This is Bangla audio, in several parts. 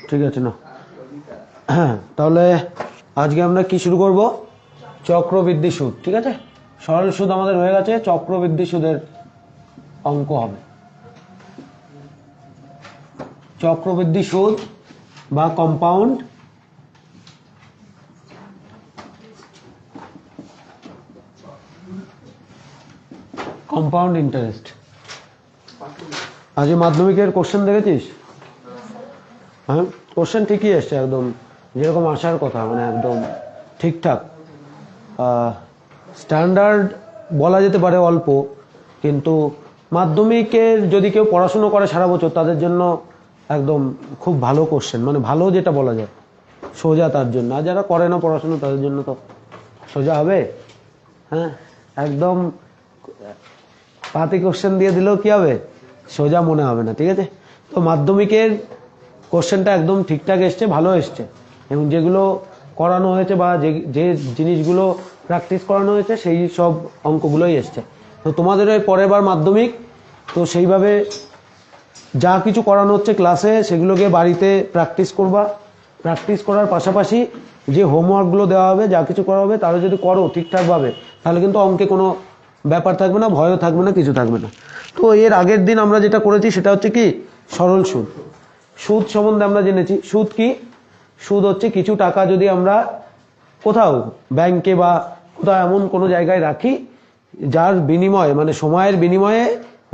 ঠিক আছে না? তাহলে আজকে আমরা কি শুরু করব? চক্রবৃদ্ধি সুদ। ঠিক আছে, সরল সুদ আমাদের হয়ে গেছে, চক্রবৃদ্ধি সুদের অঙ্ক হবে। চক্রবৃদ্ধি সুদ বা কম্পাউন্ড ইন্টারেস্ট। আজকে মাধ্যমিকের কোশ্চেন দেখেছিস? হ্যাঁ, কোশ্চেন ঠিকই এসছে, একদম যেরকম আসার কথা, মানে একদম ঠিকঠাক। স্ট্যান্ডার্ড বলা যেতে পারে অল্প, কিন্তু মাধ্যমিকের যদি কেউ পড়াশুনো করে সারা বছর তাদের জন্য একদম খুব ভালো কোশ্চেন, মানে ভালো যেটা বলা যায়, সোজা তার জন্য। আর যারা করে না পড়াশুনো তাদের জন্য তো সোজা হবে। হ্যাঁ, একদম পাতি কোশ্চেন দিয়ে দিলেও কি হবে, সোজা মনে হবে না। ঠিক আছে, তো মাধ্যমিকের কোশ্চেনটা একদম ঠিকঠাক এসছে, ভালো এসছে, এবং যেগুলো করানো হয়েছে বা যে জিনিসগুলো প্র্যাকটিস করানো হয়েছে সেই সব অঙ্কগুলোই এসছে। তো তোমাদের পরের বার মাধ্যমিক, তো সেইভাবে যা কিছু করানো হচ্ছে ক্লাসে সেগুলোকে বাড়িতে প্র্যাকটিস করবা। প্র্যাকটিস করার পাশাপাশি যে হোমওয়ার্কগুলো দেওয়া হবে, যা কিছু করা হবে, তারা যদি করো ঠিকঠাকভাবে, তাহলে কিন্তু অঙ্কে কোনো ব্যাপার থাকবে না, ভয়ও থাকবে না, কিছু থাকবে না। তো এর আগের দিন আমরা যেটা করেছি সেটা হচ্ছে কি, সরল সুদ। সুদ সম্বন্ধে আমরা জেনেছি। সুদ কি? সুদ হচ্ছে কিছু টাকা যদি আমরা কোথাও ব্যাংকে বা কোথাও এমন কোনো জায়গায় রাখি, যার বিনিময়ে, মানে সময়ের বিনিময়ে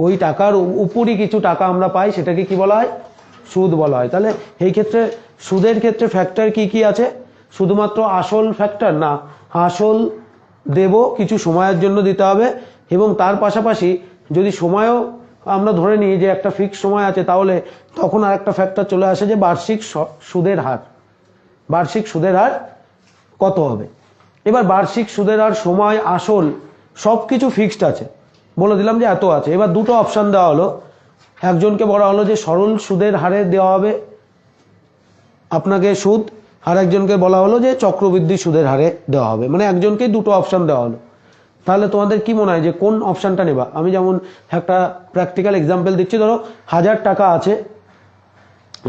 ওই টাকার উপরই কিছু টাকা আমরা পাই, সেটাকে কি বলা হয়? সুদ বলা হয়। তাহলে এই ক্ষেত্রে সুদের ক্ষেত্রে ফ্যাক্টর কি কি আছে? শুধুমাত্র আসল ফ্যাক্টর না, আসল দেব, কিছু সময়ের জন্য দিতে হবে, এবং তার পাশাপাশি যদি সময়ও আমরা ধরে নিই যে একটা ফিক্স সময় আছে, তাহলে তখন আর একটা ফ্যাক্টর চলে আসে যে বার্ষিক সুদের হার। বার্ষিক সুদের হার কত হবে? এবার বার্ষিক সুদের হার, সময়, আসল সব কিছু ফিক্সড আছে, বলে দিলাম যে এত আছে। এবার দুটো অপশান দেওয়া হলো, একজনকে বলা হলো যে সরল সুদের হারে দেওয়া হবে আপনাকে সুদ, আর একজনকে বলা হলো যে চক্রবৃদ্ধি সুদের হারে দেওয়া হবে। মানে একজনকেই দুটো অপশান দেওয়া হলো। তাহলে তোমাদের কি মনে হয় যে কোন অপশানটা নেবা? আমি যেমন একটা প্র্যাকটিক্যাল এক্সাম্পল দিচ্ছি। ধরো 1000 টাকা আছে,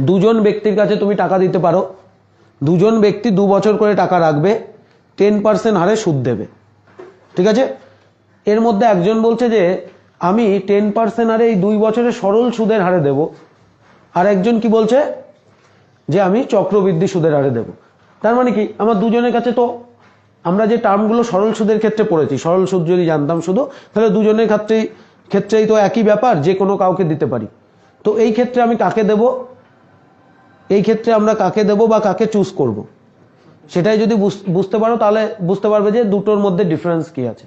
দুজন ব্যক্তির কাছে তুমি টাকা দিতে পারো, দুজন ব্যক্তি 2 বছর করে টাকা রাখবে, 10% হারে সুদ দেবে। ঠিক আছে, এর মধ্যে একজন বলছে যে আমি 10% হারে এই 2 বছরে সরল সুদের হারে দেব, আর একজন কি বলছে যে আমি চক্রবৃদ্ধি সুদের হারে দেব। তার মানে কি, আমার দুজনের কাছে তো, আমরা যে টার্মগুলো সরল সুদের ক্ষেত্রে পড়েছি, সরল সুদ যদি জানতাম শুধু, তাহলে দুজনের ক্ষেত্রেই তো একই ব্যাপার, যে কোনো কাউকে দিতে পারি। তো এই ক্ষেত্রে আমি কাকে দেব, এই ক্ষেত্রে আমরা কাকে দেব বা কাকে চুজ করব, সেটাই যদি বুঝতে পারো, তাহলে বুঝতে পারবে যে দুটোর মধ্যে ডিফারেন্স কি আছে।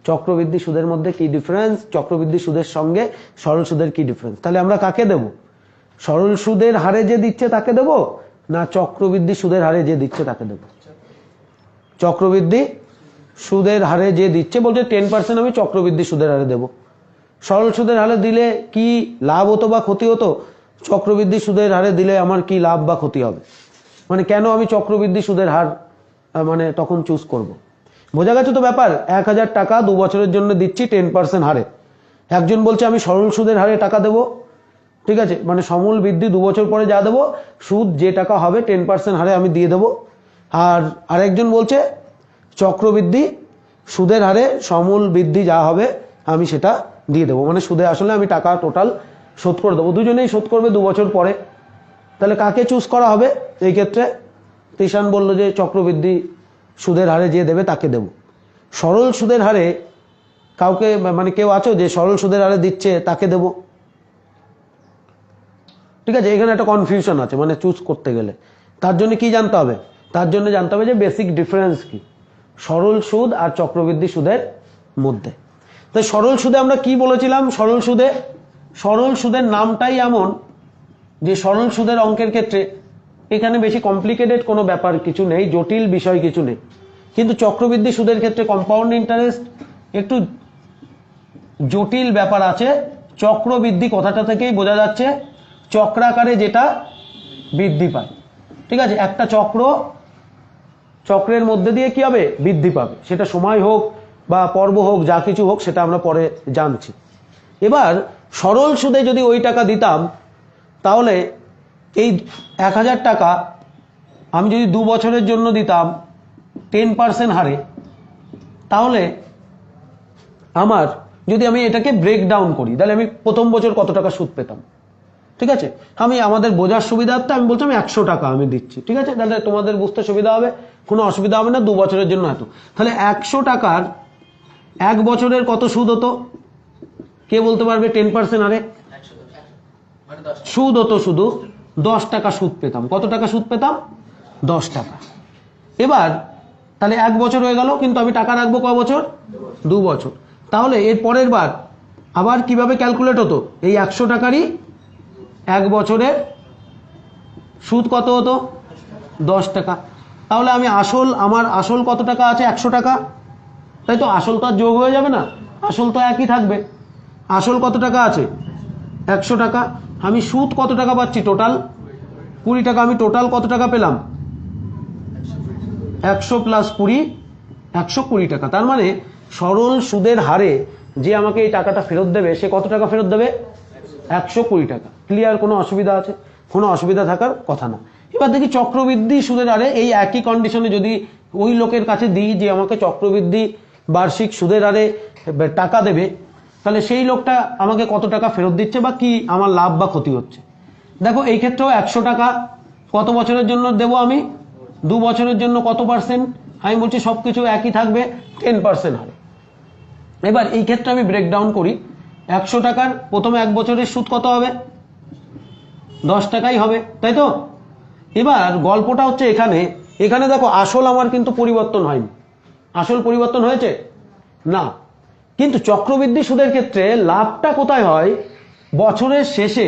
চক্রবৃদ্ধি সুদের মধ্যে কি ডিফারেন্স, চক্রবৃদ্ধি সুদের সঙ্গে সরল সুদের কি ডিফারেন্স। তাহলে আমরা কাকে দেব? সরল সুদের হারে যে দিচ্ছে তাকে দেব, না চক্রবৃদ্ধি সুদের হারে যে দিচ্ছে তাকে দেব? চক্রবৃদ্ধি সুদের হারে যে দিচ্ছে বলছে 10% আমি চক্রবৃদ্ধি সুদের হারে দেব। সরল সুদের হারে দিলে কি লাভ হতো বা ক্ষতি হতো? চক্রবৃদ্ধি সুদের হারে দিলে আমার কি লাভ বা ক্ষতি হবে? মানে কেন আমি চক্রবৃদ্ধি সুদের হার মানে তখন চুজ করব? বোঝা গেছে তো ব্যাপার? 1000 টাকা 2 বছরের জন্য দিচ্ছি 10% হারে, একজন বলছে আমি সরল সুদের হারে টাকা দেব। ঠিক আছে, মানে সমূল বৃদ্ধি 2 বছর পরে যা দেবো, সুদ যে টাকা হবে 10% হারে আমি দিয়ে দেবো। আর আরেকজন বলছে চক্রবৃদ্ধি সুদের হারে সমূল বৃদ্ধি যা হবে আমি সেটা দিয়ে দেবো, মানে সুদে আসলে আমি টাকা টোটাল শোধ করে দেবো। দুজনেই শোধ করবে 2 বছর পরে। তাহলে কাকে চুজ করা হবে এই ক্ষেত্রে? কৃষাণ বলল যে চক্রবৃদ্ধি সুদের হারে যে দেবে তাকে দেব। সরল সুদের হারে কাউকে, মানে কেউ আছো যে সরল সুদের হারে দিচ্ছে তাকে দেব? ঠিক আছে, এখানে একটা কনফিউশন আছে, মানে চুজ করতে গেলে তার জন্য কি জানতে হবে? তার জন্য জানতে হবে যে বেসিক ডিফারেন্স কি সরল সুদ আর চক্রবৃদ্ধি সুদের মধ্যে। তো সরল সুদে আমরা কি বলেছিলাম? সরল সুদের নামটাই এমন যে সরল সুদের অঙ্কের ক্ষেত্রে এখানে বেশি কমপ্লিকেটেড কোনো ব্যাপার কিছু নেই, জটিল বিষয় কিছু নেই। কিন্তু চক্রবৃদ্ধি সুদের ক্ষেত্রে কম্পাউন্ড ইন্টারেস্ট একটু জটিল ব্যাপার আছে। চক্রবৃদ্ধি কথাটা থেকেই বোঝা যাচ্ছে চক্রাকারে যেটা বৃদ্ধি পায়। ঠিক আছে, একটা চক্রের মধ্যে দিয়ে কি হবে? বৃদ্ধি পাবে। সেটা সময় হোক বা পর্ব হোক, যা কিছু হোক, সেটা আমরা পরে জানছি। এবার সরল সুদে যদি ওই টাকা দিতাম, তাহলে এই 1000 টাকা আমি যদি 2 বছরের জন্য দিতাম 10% হারে, তাহলে আমার যদি আমি এটাকে ব্রেক ডাউন করি তাহলে আমি প্রথম বছর কত টাকা সুদ পেতাম। ঠিক আছে, আমি আমাদের বোঝার সুবিধার্থে আমি বলছি আমি 100 টাকা আমি দিচ্ছি। ঠিক আছে, তাহলে তোমাদের বুঝতে সুবিধা হবে, কোনো অসুবিধা হবে না। 2 বছরের জন্য এত, তাহলে 100 টাকার 1 বছরের কত সুদ হতো কে বলতে পারবে? 10% হারে সুদ হতো শুধু 10 টাকা সুদ পেতাম। কত টাকা সুদ পেতাম? 10 টাকা। এবার তাহলে 1 বছর হয়ে গেল, কিন্তু আমি টাকা রাখবো ক বছর? 2 বছর। তাহলে এর পরের বার আবার কিভাবে ক্যালকুলেট হতো? এই 100 টাকারই 1 বছরের সুদ কত হতো? 10 টাকা। তাহলে আমি আমার আসল কত টাকা আছে? 100 টাকা, তাই তো? আসল তো আর যোগ হয়ে যাবে না, আসল তো একই থাকবে। আসল কত টাকা আছে? 100 টাকা। আমি সুদ কত টাকা পাচ্ছি? টোটাল 20 টাকা। আমি টোটাল কত টাকা পেলাম? 100 প্লাস 20, 120 টাকা। তার মানে সরল সুদের হারে যে আমাকে এই টাকাটা ফেরত দেবে সে কত টাকা ফেরত দেবে? 120 টাকা। ক্লিয়ার? কোনো অসুবিধা আছে? কোনো অসুবিধা থাকার কথা না। এবার দেখি চক্রবৃদ্ধি সুদের হারে এই একই কন্ডিশনে যদি ওই লোকের কাছে দিই যে আমাকে চক্রবৃদ্ধি বার্ষিক সুদের হারে টাকা দেবে, তাহলে সেই লোকটা আমাকে কত টাকা ফেরত দিচ্ছে বা কি আমার লাভ বা ক্ষতি হচ্ছে। দেখো এই ক্ষেত্রেও 100 টাকা কত বছরের জন্য দেবো আমি? 2 বছরের জন্য কত পার্সেন্ট? আমি বলছি সবকিছু একই থাকবে, 10% হারে। এবার এই ক্ষেত্রে আমি ব্রেকডাউন করি। 100 টাকার প্রথমে 1 বছরের সুদ কত হবে? 10 টাকাই হবে, তাই তো? এবার গল্পটা হচ্ছে এখানে দেখো আসল আমার কিন্তু পরিবর্তন হয়নি। আসল পরিবর্তন হয়েছে না, কিন্তু চক্রবৃদ্ধি সুদের ক্ষেত্রে লাভটা কোথায় হয়? বছরের শেষে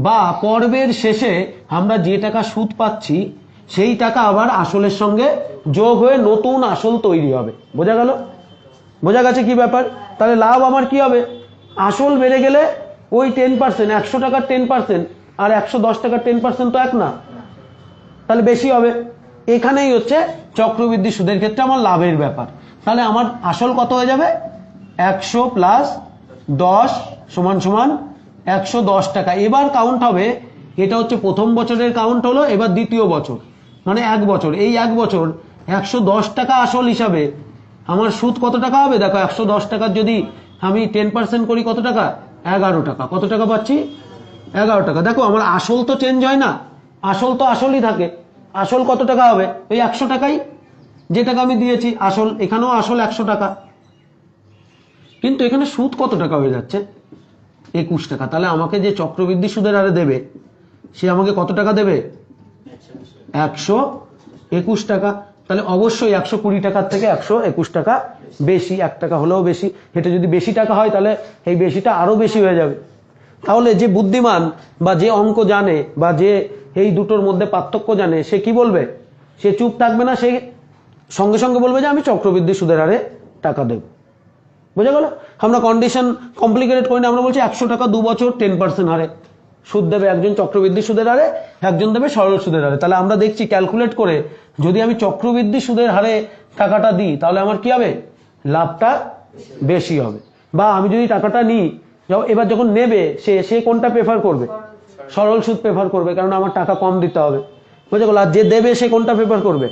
বা পর্বের শেষে আমরা যে টাকা সুদ পাচ্ছি সেই টাকা আবার আসলের সঙ্গে যোগ হয়ে নতুন আসল তৈরি হবে। বোঝা গেল? বোঝা গেছে কি ব্যাপার? তাহলে লাভ আমার কি হবে? আসল বেড়ে গেলে ওই 10%, 100 টাকার 10% আর 110 টাকার 10% তো এক না, তাহলে বেশি হবে। এখানেই হচ্ছে চক্রবৃদ্ধি সুদের ক্ষেত্রে আমার লাভের ব্যাপার। তাহলে আমার আসল কত হয়ে যাবে? 100 প্লাস 10 সমান সমান 110 টাকা। এবার কাউন্ট হবে, এটা হচ্ছে প্রথম বছরের কাউন্ট হলো, এবার দ্বিতীয় বছর মানে 1 বছর। এই 1 বছর 110 টাকা আসল হিসাবে আমার সুদ কত টাকা হবে? দেখো 110 টাকার যদি আমি 10% করি কত টাকা? 11 টাকা। কত টাকা পাচ্ছি? 11 টাকা। দেখো আমার আসল তো চেঞ্জ হয় না, আসল তো আসলই থাকে। আসল কত টাকা হবে? ওই 100 টাকাই, যে টাকা আমি দিয়েছি আসল। এখানেও আসল 100 টাকা, কিন্তু এখানে সুদ কত টাকা হয়ে যাচ্ছে? 21 টাকা। তাহলে আমাকে যে চক্রবৃদ্ধি সুদের হারে দেবে সে আমাকে কত টাকা দেবে? 121 টাকা। তাহলে অবশ্যই 120 টাকার থেকে 121 টাকা বেশি, 1 টাকা হলেও বেশি। এটা যদি বেশি টাকা হয় তাহলে এই বেশিটা আরো বেশি হয়ে যাবে। তাহলে যে বুদ্ধিমান বা যে অঙ্ক জানে বা যে এই দুটোর মধ্যে পার্থক্য জানে সে কি বলবে? সে চুপ থাকবে না, সে সঙ্গে সঙ্গে বলবে যে আমি চক্রবৃদ্ধি সুদের হারে টাকা দেব। বুঝা গেল? আমরা কন্ডিশন কমপ্লিকেটেড করি না, আমরা বলছি 100 টাকা 2 বছর 10% হারে সুদ দেবে একজন চক্রবৃদ্ধি সুদের হারে, একজন দেবে সরল সুদের হারে। তাহলে আমরা দেখছি ক্যালকুলেট করে যদি আমি চক্রবৃদ্ধি সুদের হারে টাকাটা দিই তাহলে আমার কি হবে? লাভটা বেশি হবে। বা আমি যদি টাকাটা নিই, এবার যখন নেবে সে কোনটা প্রেফার করবে? সরল সুদ প্রেফার করবে, কারণ আমার টাকা কম দিতে হবে। বুঝে গেল? আর যে দেবে সে কোনটা প্রেফার করবে?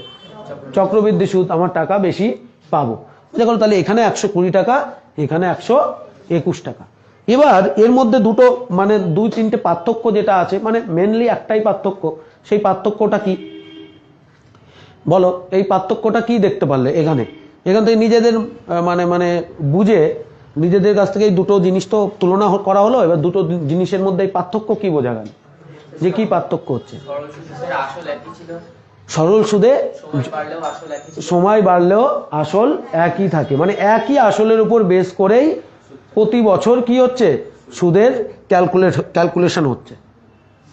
চক্রবৃদ্ধি সুদ, আমার টাকা বেশি পাবো। বুঝে গেল? তাহলে এখানে 120 টাকা, এখানে 121 টাকা। এবার এর মধ্যে দুটো মানে 2-3টে পার্থক্য যেটা আছে, মানে মেনলি একটাই পার্থক্য। সেই পার্থক্যটা কি বলো? এই পার্থক্যটা কি দেখতে পারলে এখান থেকে নিজেদের মানে বুঝে নিজেদের কাছ থেকে এই দুটো জিনিস তো তুলনা করা হলো। এবার দুটো জিনিসের মধ্যে এই পার্থক্য কি বোঝা গেল, যে কি পার্থক্য হচ্ছে? সরল সুদে সময় বাড়লেও আসল একই থাকে, মানে একই আসলের উপর বেস করেই প্রতি বছর কি হচ্ছে? সুদের ক্যালকুলেশন হচ্ছে।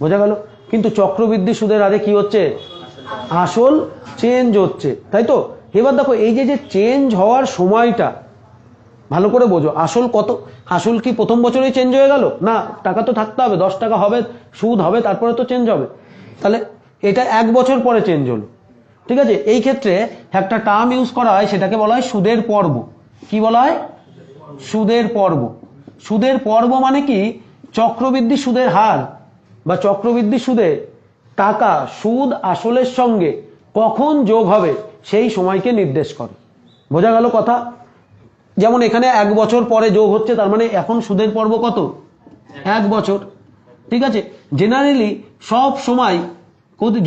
বোঝা গেল? কিন্তু চক্রবৃদ্ধি সুদের হারে কি হচ্ছে? আসল চেঞ্জ হচ্ছে, তাই তো? এবার দেখো এই যে চেঞ্জ হওয়ার সময়টা ভালো করে বোঝো। আসল কি প্রথম বছরেই চেঞ্জ হয়ে গেল? না, টাকা তো থাকতে হবে, 10 টাকা হবে সুদ হবে, তারপরে তো চেঞ্জ হবে। তাহলে এটা 1 বছর পরে চেঞ্জ হলো। ঠিক আছে, এই ক্ষেত্রে একটা টার্ম ইউজ করা হয়, সেটাকে বলা হয় সুদের পর্ব। কি বলা হয়? সুদের পর্ব। সুদের পর্ব মানে কি? চক্রবৃদ্ধি সুদের হার বা চক্রবৃদ্ধি সুদে টাকা সুদ আসলের সঙ্গে কখন যোগ হবে সেই সময়কে নির্দেশ করে। বোঝা গেল কথা? যেমন এখানে 1 বছর পরে যোগ হচ্ছে, তার মানে এখন সুদের পর্ব কত? 1 বছর। ঠিক আছে, জেনারেলি সব সময়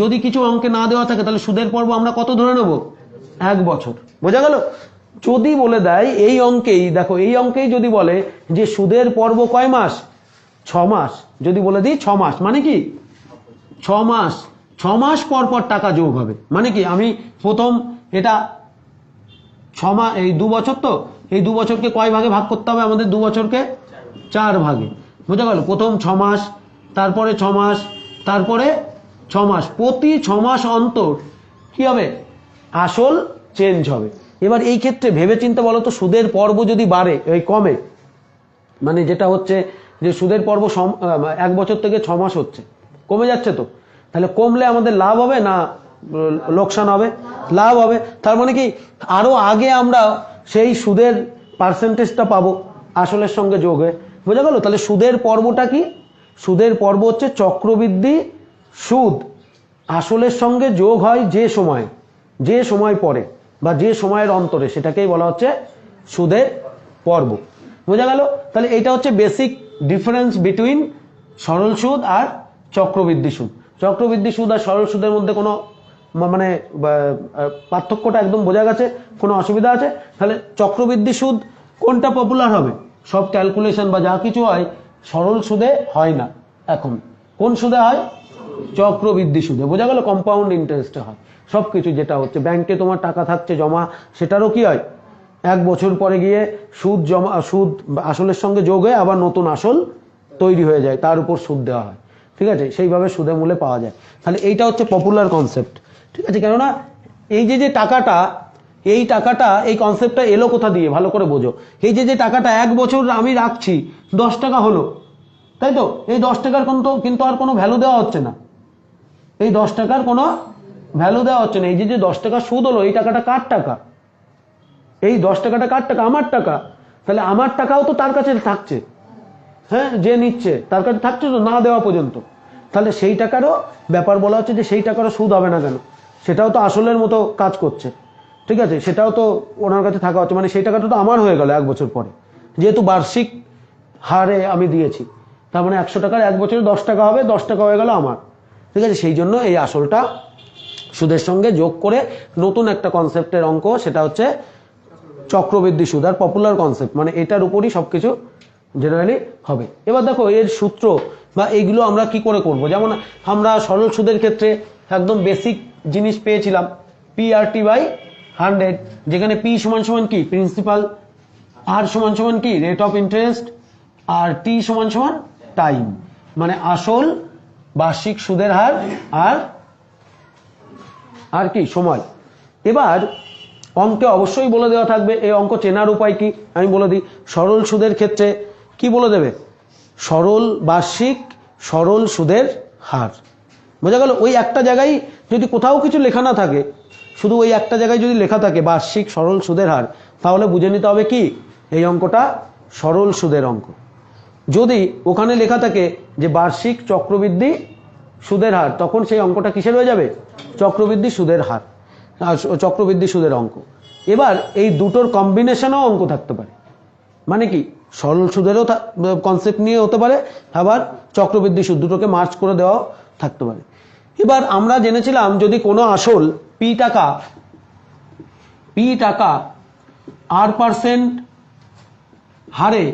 যদি কিছু অঙ্কে না দেওয়া থাকে তাহলে সুদের পর্ব আমরা কত ধরে নেব? 1 বছর। বোঝা গেল? যদি বলে দেয় এই অঙ্কেই, দেখো এই অঙ্কেই যদি বলে যে সুদের পর্ব কয় মাস? 6 মাস। যদি বলে দিই 6 মাস, মানে কি 6 মাস, 6 মাস পর পর টাকা যোগ হবে। মানে কি আমি প্রথম এটা 6 মাস, এই 2 বছর, তো এই 2 বছরকে কয় ভাগে ভাগ করতে হবে আমাদের? 2 বছরকে 4 ভাগে। বোঝা গেল? প্রথম 6 মাস, তারপরে 6 মাস, তারপরে 6 মাস, প্রতি 6 মাস অন্তর কি হবে? আসল চেঞ্জ হবে। এবার এই ক্ষেত্রে ভেবে চিন্তে বলো তো, সুদের পর্ব যদি বাড়ে এই কমে, মানে যেটা হচ্ছে যে সুদের পর্ব 1 বছর থেকে 6 মাস হচ্ছে, কমে যাচ্ছে, তো তাহলে কমলে আমাদের লাভ হবে না লোকসান হবে? লাভ হবে। তার মানে কি আরো আগে আমরা সেই সুদের পার্সেন্টেজটা পাবো আসলের সঙ্গে যোগ হয়ে। বোঝা গেল? তাহলে সুদের পর্বটা কি? সুদের পর্ব হচ্ছে চক্রবৃদ্ধি সুদ আসলের সঙ্গে যোগ হয় যে সময় পরে বা যে সময়ের অন্তরে, সেটাকেই বলা হচ্ছে সুদের পর্ব। বোঝা গেল? তাহলে এইটা হচ্ছে বেসিক ডিফারেন্স বিটুইন সরল সুদ আর চক্রবৃদ্ধি সুদ। চক্রবৃদ্ধি সুদ আর সরল সুদের মধ্যে কোনো মানে পার্থক্যটা একদম বোঝা গেছে? কোনো অসুবিধা আছে? তাহলে চক্রবৃদ্ধি সুদ কোনটা পপুলার হবে? সব ক্যালকুলেশন বা যা কিছু হয় সরল সুদে হয় না এখন। কোন সুদে হয়? চক্রবৃদ্ধি সুদে। বোঝা গেল? কম্পাউন্ড ইন্টারেস্টে হয় সব কিছু। যেটা হচ্ছে ব্যাংকে তোমার টাকা থাকছে জমা, সেটারও কি হয় 1 বছর পরে গিয়ে সুদ আসলের সঙ্গে যোগ হয়ে আবার নতুন আসল তৈরি হয়ে যায়, তার উপর সুদ দেওয়া হয়। ঠিক আছে, সেইভাবে সুদে মূলে পাওয়া যায়। তাহলে এইটা হচ্ছে পপুলার কনসেপ্ট। ঠিক আছে, কেননা এই যে টাকাটা, এই কনসেপ্টটা এলো কোথা দিয়ে ভালো করে বোঝো। এই যে টাকাটা 1 বছর আমি রাখছি, 10 টাকা হলো, তাই তো? এই 10 টাকার কিন্তু আর কোনো ভ্যালু দেওয়া হচ্ছে না। এই 10 টাকার কোনো ভ্যালু দেওয়া হচ্ছে না। এই যে 10 টাকা সুদ হলো, এই টাকাটা কার টাকা? এই 10 টাকাটা কার টাকা? আমার টাকা। তাহলে আমার টাকাও তো তার কাছে থাকছে, হ্যাঁ, যে নিচ্ছে তার কাছে থাকছে তো না দেওয়া পর্যন্ত। তাহলে সেই টাকারও ব্যাপার বলা হচ্ছে যে সেই টাকারও সুদ হবে না কেন? সেটাও তো আসলের মতো কাজ করছে। ঠিক আছে, সেটাও তো ওনার কাছে থাকা হচ্ছে, মানে সেই টাকাটা তো আমার হয়ে গেল 1 বছর পরে, যেহেতু বার্ষিক হারে আমি দিয়েছি। তার মানে 100 টাকার 1 বছরে 10 টাকা হবে, 10 টাকা হয়ে গেল আমার। ঠিক আছে, সেই জন্য এই আসলটা সুদের সঙ্গে যোগ করে নতুন একটা কনসেপ্টের অঙ্ক, সেটা হচ্ছে চক্রবৃদ্ধি সুদ। আর পপুলার কনসেপ্ট মানে এটার উপরই সবকিছু জেনারেলি হবে। এবার দেখো এর সূত্র বা এইগুলো আমরা কি করে করব। যেমন আমরা সরল সুদের ক্ষেত্রে একদম বেসিক জিনিস পেয়েছিলাম, PRT/100, যেখানে P সমান সমান কি প্রিন্সিপাল, R সমান সমান কি রেট অফ ইন্টারেস্ট, আর T সমান সমান টাইম, মানে আসল, বার্ষিক সুদের হার আর কি সময়। এবার অঙ্কে অবশ্যই বলে দেওয়া থাকবে, এই অঙ্ক চেনার উপায় কি আমি বলে দিই। সরল সুদের ক্ষেত্রে কি বলে দেবে? বার্ষিক সরল সুদের হার। বোঝা গেল? ওই একটা জায়গায় যদি কোথাও কিছু লেখা না থাকে, শুধু ওই একটা জায়গায় যদি লেখা থাকে বার্ষিক সরল সুদের হার, তাহলে বুঝে নিতে হবে কি এই অঙ্কটা সরল সুদের অঙ্ক। যদি ওখানে লেখা থাকে যে বার্ষিক চক্রবৃদ্ধি সুদের হার, তখন সেই অঙ্কটা কিসের হয়ে যাবে? চক্রবৃদ্ধি সুদের হার, চক্রবৃদ্ধি সুদের অঙ্ক। এবার এই দুটোর কম্বিনেশনও অঙ্ক থাকতে পারে, মানে কি সরল সুদেরও কনসেপ্ট নিয়ে হতে পারে, আবার চক্রবৃদ্ধি সুদ, দুটোকে মার্চ করে দেওয়াও থাকতে পারে। এবার আমরা জেনেছিলাম যদি কোনো আসল P টাকা R% হারে,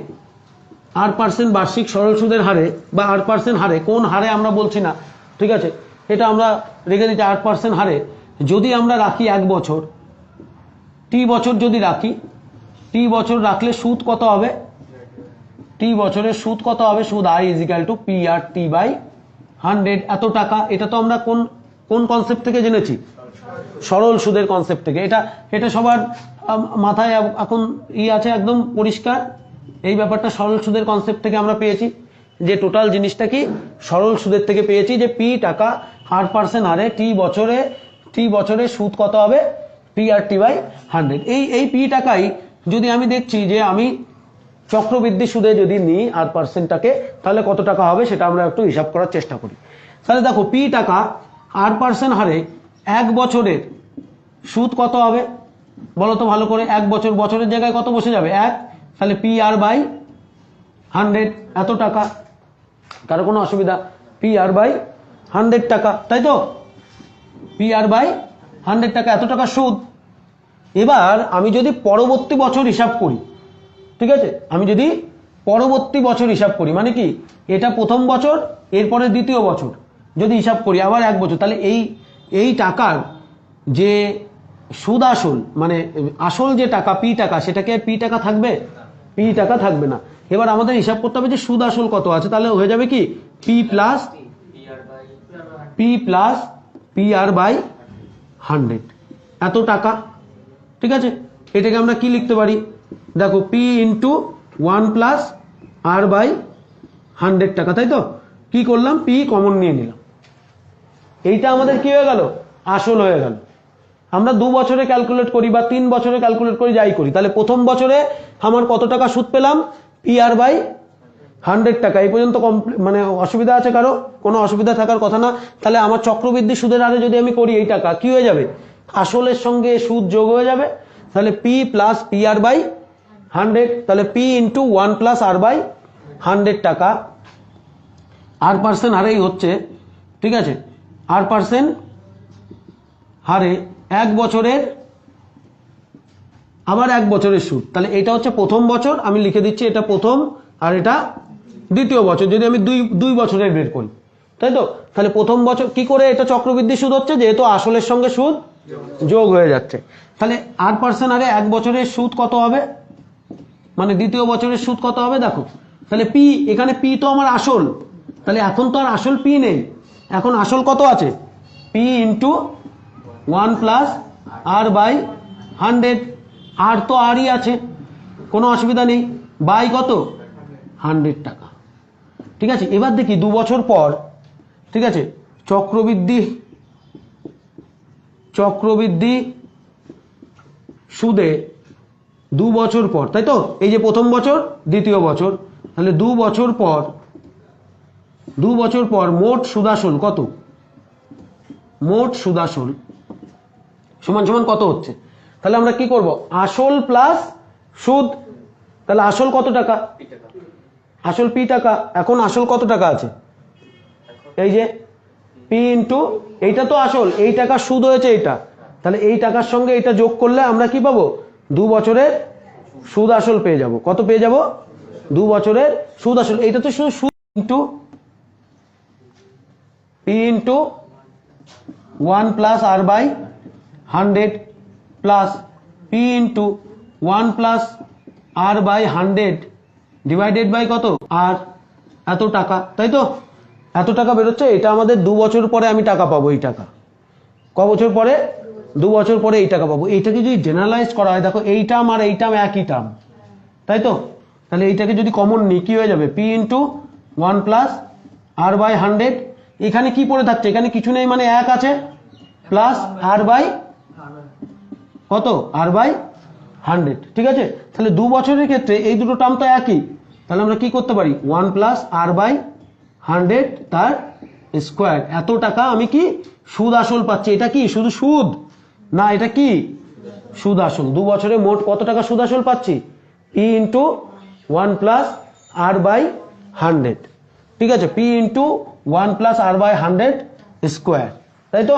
R% বার্ষিক সরল সুদের হারে বা R% হারে, কোন হারে আমরা বলছি না, ঠিক আছে, এটা আমরা রেখে দিচ্ছি R% হারে। যদি আমরা রাখি 1 বছর, T বছর যদি রাখি, T বছর রাখলে সুদ কত হবে? T বছরের সুদ কত হবে? সুদ I = PRT/100, এত টাকা। এটা তো আমরা কোন কনসেপ্ট থেকে জেনেছি? সরল সুদের কনসেপ্ট থেকে। এটা সবার মাথায় এখন আছে, একদম পরিষ্কার। এই ব্যাপারটা সরল সুদের কনসেপ্ট থেকে আমরা পেয়েছি, যে টোটাল জিনিসটা কি সরল সুদের থেকে পেয়েছি, যে P টাকা R% হারে T বছরে সুদ কত হবে? PRT/100। এই P টাকাই যদি আমি দেখছি যে আমি চক্রবৃদ্ধি সুদে যদি নিই R%টাকে, তাহলে কত টাকা হবে সেটা আমরা একটু হিসাব করার চেষ্টা করি। তাহলে দেখো P টাকা r% হারে 1 বছরের সুদ কত হবে বলো তো ভালো করে। 1 বছর, বছরের জায়গায় কত বসে যাবে 1, তাহলে PR/100 এত টাকা। কারো কোনো অসুবিধা? PR/100 টাকা, তাই তো? PR/100 টাকা, এত টাকা সুদ। এবার আমি যদি পরবর্তী বছর হিসাব করি, ঠিক আছে, আমি যদি পরবর্তী বছর হিসাব করি, মানে কি এটা প্রথম বছর, এরপরে দ্বিতীয় বছর যদি হিসাব করি আবার 1 বছর, তাহলে এই টাকার যে সুদ আসল, মানে আসল যে টাকা পি টাকা, সেটাকে পি টাকা থাকবে? পি টাকা থাকবে না। এবার আমাদের হিসাব করতে হবে যে সুদ আসল কত আছে, তাহলে হয়ে যাবে কি পি প্লাস PR/100 এত টাকা, ঠিক আছে। এটাকে আমরা কি লিখতে পারি দেখো, P ইন্টু 1 প্লাস R/100 টাকা, তাই তো? কি করলাম, P কমন নিয়ে নিলাম, এইটা আমাদের কি হয়ে গেল, আসল হয়ে গেল। আমরা 2 বছরে ক্যালকুলেট করি বা 3 বছরে ক্যালকুলেট করি, যাই করি, তাহলে প্রথম বছরে আমার কত টাকা সুদ পেলাম, PR/100 টাকা। এই পর্যন্ত মানে অসুবিধা আছে কারো? কোনো অসুবিধা থাকার কথা না। তাহলে আমার চক্রবৃদ্ধি সুদের হারে যদি আমি করি, এই টাকা কি হয়ে যাবে, আসলের সঙ্গে সুদ যোগ হয়ে যাবে, তাহলে P প্লাস PR/100, তাহলে P ইন্টু 1 প্লাস R/100 টাকা r% হারেই হচ্ছে, ঠিক আছে। r% হারে 1 বছরের, আবার 1 বছরের সুদ, তাহলে এটা হচ্ছে প্রথম বছর, আমি লিখে দিচ্ছি এটা প্রথম, আর এটা দ্বিতীয় বছর। যদি আমি দুই বছরের বের করি, তাই তো, তাহলে প্রথম বছর কি করে এটা চক্রবৃদ্ধি সুদ হচ্ছে, যেহেতু আসলের সঙ্গে সুদ যোগ হয়ে যাচ্ছে। তাহলে r% হারে 1 বছরের সুদ কত হবে, মানে দ্বিতীয় বছরের সুদ কত হবে দেখো। তাহলে P, এখানে P তো আমার আসল, তাহলে এখন তো আর আসল P নেই, এখন আসল কত আছে, P ইন্টু 1 প্লাস R/100, আর তো আরই আছে, কোনো অসুবিধা নেই, বাই কত 100 টাকা, ঠিক আছে। এবার দেখি 2 বছর পর, ঠিক আছে, চক্রবৃদ্ধি সুদে 2 বছর পর, তাই তো, এই যে প্রথম বছর দ্বিতীয় বছর, তাহলে 2 বছর পর মোট সুদাসল কত, মোট সুদাসল সমান সমান কত হচ্ছে, তাহলে আমরা কি করব, আসল প্লাস সুদ, তাহলে আসল কত টাকা, আসল P টাকা। এখন আসল কত টাকা আছে, এই যে P ইন্টু, এইটা তো আসল, এই টাকা সুদ হয়েছে এইটা, তাহলে এই টাকার সঙ্গে এটা যোগ করলে আমরা কি পাবো, 2 বছরের সুদ আসল পেয়ে যাব। কত পেয়ে যাব, 2 বছরের সুদ আসল। এইটা তো শুধু সুদ into P into 1 plus R/100 plus P into 1 plus R/100 divided by কত, আর এত টাকা, তাই তো, এত টাকা বেরোচ্ছে। এটা আমাদের 2 বছর পরে আমি টাকা পাবো, এই টাকা ক বছর পরে, 2 বছর পরে এই টাকা পাবো। এইটাকে যদি জেনারেলাইজ করা হয়, দেখো এই টার্ম আর এই টার্ম একই টার্ম, তাই তো, তাহলে এইটাকে যদি কমন নিই কি হয়ে যাবে, P ইন্টু 1 প্লাস R/100, এখানে কি পড়ে থাকছে, এখানে কিছু নেই, মানে 1 আছে, প্লাস কত, R/100, ঠিক আছে। তাহলে 2 বছরের ক্ষেত্রে এই দুটো টার্ম তো একই, তাহলে আমরা কি করতে পারি, 1 প্লাস R/100 তার স্কোয়ার, এত টাকা আমি কি সুদ আসল পাচ্ছি। এটা কি শুধু সুদ না, এটা কি সুদ আসল। 2 বছরে মোট কত টাকা সুদ আসল পাচ্ছি, P ইন্টু 1 প্লাস R/100, ঠিক আছে, P into 1 plus R/100 square, তাই তো,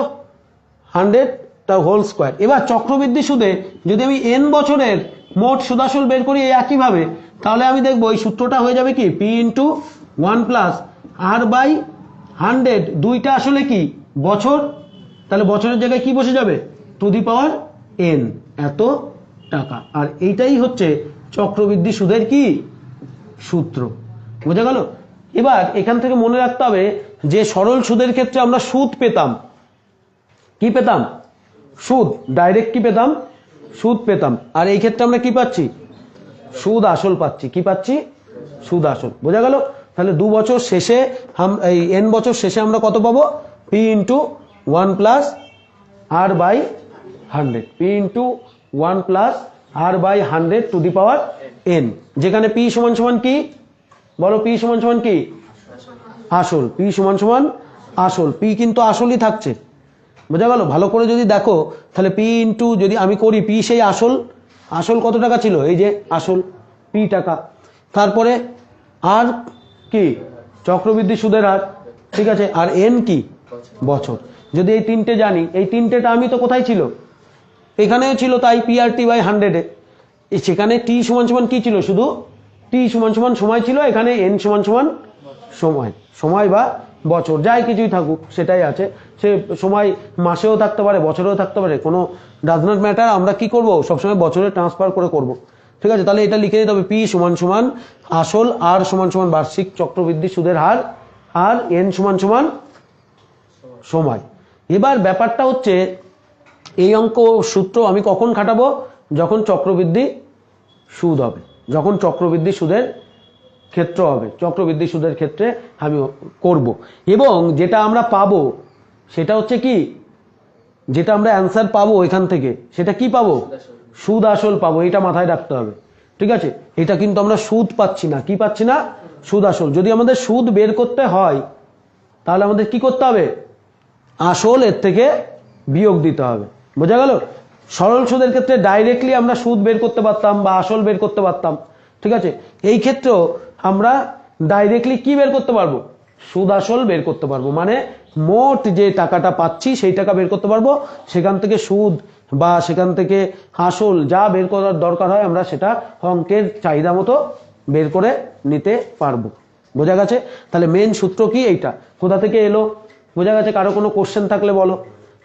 100 তার হোল স্কোয়ার। এবার চক্রবৃদ্ধি সুদে যদি আমি n বছরের মোট সুদ আসল বের করি এই একইভাবে, তাহলে আমি দেখবো এই সূত্রটা হয়ে যাবে কি, P ইন্টু 1 প্লাস R/100, দুইটা আসলে কি বছর, তাহলে বছরের জায়গায় কি বসে যাবে, টু দি পাওয়ার n, এত টাকা। আর এইটাই হচ্ছে চক্রবৃদ্ধি সুদের কি সূত্র, বোঝা গেল। এবার এখান থেকে মনে রাখতে হবে যে সরল সুদের ক্ষেত্রে আমরা সুদ পেতাম, কি পেতাম, সুদ ডাইরেক্ট কি পেতাম, সুদ পেতাম। আর এই ক্ষেত্রে আমরা কি পাচ্ছি, সুদ আসল পাচ্ছি, কি পাচ্ছি, সুদ আসল, বোঝা গেল। তাহলে 2 বছর শেষে এই n বছর শেষে আমরা কত পাবো, P into 1 plus R/100, P into 1 plus R/100 two the power n, যেখানে P সমান সমান কি বলো, P সমান সমান কি আসল, P সমান সমান আসল, পি কিন্তু আসলই থাকছে, বোঝা গেল? ভালো করে যদি দেখো তাহলে পি ইন্টু যদি আমি করি পি সেই আসল, আসল কত টাকা ছিল, এই যে আসল পি টাকা, তারপরে আর কি চক্রবৃদ্ধি সুদের হার, ঠিক আছে, আর এন কি বছর। যদি এই তিনটে জানি, এই তিনটেটা আমি তো কোথায় ছিল, এখানেও ছিল, তাই পি আর টি বাই 100-এ, সেখানে টি সমান সমান কি ছিল, শুধু টি সমান সমান সময় ছিল, এখানে এন সমান সমান সময়, সময় বা বছর যাই কিছুই থাকুক সেটাই আছে, সে সময় মাসেও থাকতে পারে বছরেও থাকতে পারে, কোনো ডাজ নট ম্যাটার। আমরা কি করব, সবসময় বছরে ট্রান্সফার করে করব, ঠিক আছে? তাহলে এটা লিখে দিতে হবে, পি সমান সমান আসল, আর সমান সমান বার্ষিক চক্রবৃদ্ধি সুদের হার, আর এন সমান সমান সময়। এবার ব্যাপারটা হচ্ছে এই অঙ্ক সূত্র আমি কখন খাটাবো, যখন চক্রবৃদ্ধি সুদ হবে, যখন চক্রবৃদ্ধি সুদের ক্ষেত্র হবে, চক্রবৃদ্ধি সুদের ক্ষেত্রে আমি করব। এবং যেটা আমরা পাবো সেটা হচ্ছে কি, যেটা আমরা অ্যান্সার পাবো এখান থেকে, সেটা কি পাবো, সুদ আসল পাবো, এটা মাথায় রাখতে হবে, ঠিক আছে? এটা কিন্তু আমরা সুদ পাচ্ছি না, কি পাচ্ছি না, সুদ আসল। যদি আমাদের সুদ বের করতে হয় তাহলে আমাদের কি করতে হবে, আসল এর থেকে বিয়োগ দিতে হবে, বোঝা গেল? সরল সুদের ক্ষেত্রে ডাইরেক্টলি আমরা সুদ বের করতে পারতাম বা আসল বের করতে পারতাম, ঠিক আছে? এই ক্ষেত্রেও আমরা ডাইরেক্টলি কি বের করতে পারবো, সুদ আসল বের করতে পারবো, মানে মোট যে টাকাটা পাচ্ছি সেই টাকা বের করতে পারবো, সেখান থেকে সুদ বা সেখান থেকে আসল যা বের করার দরকার হয় আমরা সেটা অঙ্কের চাহিদা মতো বের করে নিতে পারবো, বোঝা গেছে? তাহলে মেন সূত্র কি, এইটা কোথা থেকে এলো, বোঝা গেছে? কারো কোনো কোশ্চেন থাকলে বলো,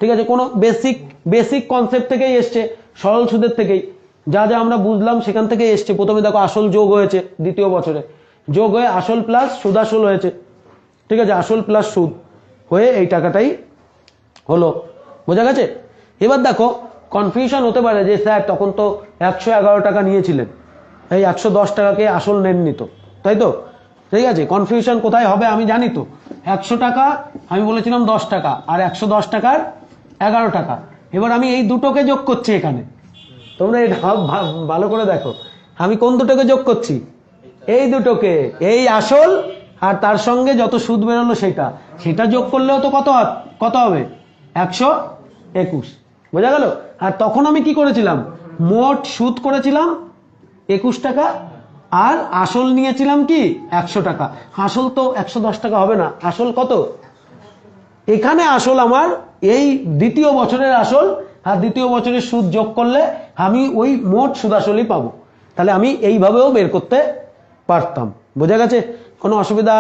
ঠিক আছে? কোনো বেসিক কনসেপ্ট থেকেই এসছে, সরল সুদের থেকেই যা যা আমরা বুঝলাম সেখান থেকেই এসছে। প্রথমে দেখো আসল যোগ হয়েছে দ্বিতীয় বছরে, যোগ হয়ে আসল প্লাস সুদ আসল হয়েছে, ঠিক আছে? আসল প্লাস সুদ হয়ে এই টাকাটাই হলো, বোঝা গেছে? এবার দেখো কনফিউশন হতে পারে যে স্যার তখন তো 111 টাকা নিয়েছিলেন, এই 110 টাকাকে আসল নেননি তো, তাই তো? ঠিক আছে, কনফিউশন কোথায় হবে আমি জানি তো, 100 টাকা আমি বলেছিলাম 10 টাকা, আর 110 টাকার 11 টাকা, এবার আমি এই দুটোকে যোগ করছি এখানে, তোমরা এটা ভালো করে দেখো, আমি কোন দুটোকে যোগ করছি, এই দুটোকে, এই আসল আর তার সঙ্গে যত সুদ বেরোলো সেটা, সেটা যোগ করলেও তো কত হবে, 121, বোঝা গেল? আর তখন আমি কি করেছিলাম, মোট সুদ করেছিলাম 21 টাকা, আর আসল নিয়েছিলাম কি 100 টাকা। আসল তো 110 টাকা হবে না, আসল কত, এখানে আসল আমার এই দ্বিতীয় বছরের আসল আর দ্বিতীয় বছরের সুদ যোগ করলে আমি ওই মোট সুদ আসলই পাবো। তাহলে আমি এইভাবেও বের করতে পারতাম, বোঝা গেছে? কোনো অসুবিধা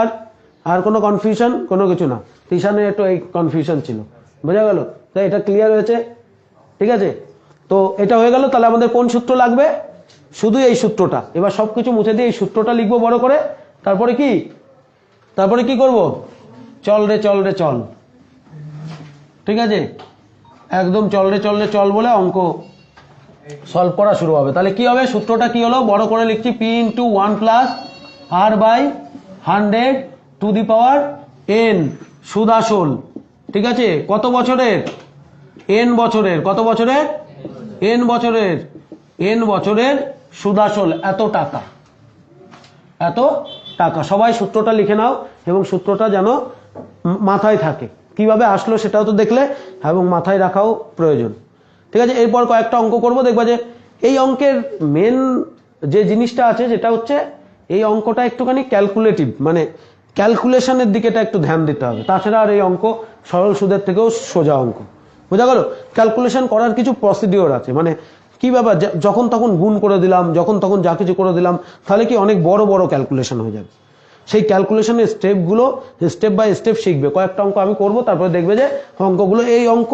আর কোনো কনফিউশন, কোনো কিছু না? তিশানে একটু এই কনফিউশন ছিল, বোঝা গেল? তাই এটা ক্লিয়ার হয়েছে, ঠিক আছে? তো এটা হয়ে গেল। তাহলে আমাদের কোন সূত্র লাগবে, শুধু এই সূত্রটা। এবার সবকিছু মুছে দিয়ে এই সূত্রটা লিখবো বড় করে, তারপরে কি করব, চল রে চল, ঠিক আছে? একদম চল রে চল বলে অঙ্ক সলভ করা শুরু হবে। তাহলে কি হবে, সূত্রটা কি হলো, বড় করে লিখছি, P into 1 plus R by 100 to the power n সুদ আসল, ঠিক আছে? কত বছরের, এন বছরের, কত বছরের, এন বছরের সুদ আসল এত টাকা। সবাই সূত্রটা লিখে নাও এবং সূত্রটা যেন মাথায় থাকে, কিভাবে আসলো সেটাও তো দেখলে, এবং মাথায় রাখাও প্রয়োজন, ঠিক আছে? এরপর কয়েকটা অঙ্ক করব, দেখবা যে এই অঙ্কের মেন যে জিনিসটা আছে সেটা হচ্ছে এই অঙ্কটা একটুখানি ক্যালকুলেটিভ, মানে ক্যালকুলেশনের দিকে এটা একটু ধ্যান দিতে হবে। তাছাড়া আর এই অঙ্ক সরল সুদের থেকেও সোজা অঙ্ক, বোঝা গেল? ক্যালকুলেশন করার কিছু প্রসিডিওর আছে, মানে কি ব্যাপার, যখন তখন গুণ করে দিলাম, যখন তখন যা কিছু করে দিলাম, তাহলে কি অনেক বড় বড় ক্যালকুলেশন হয়ে যাবে। সেই ক্যালকুলেশনের স্টেপগুলো স্টেপ বাই স্টেপ শিখবে। কয়েকটা অঙ্ক আমি করব, তারপরে দেখবে যে অঙ্কগুলো, এই অঙ্ক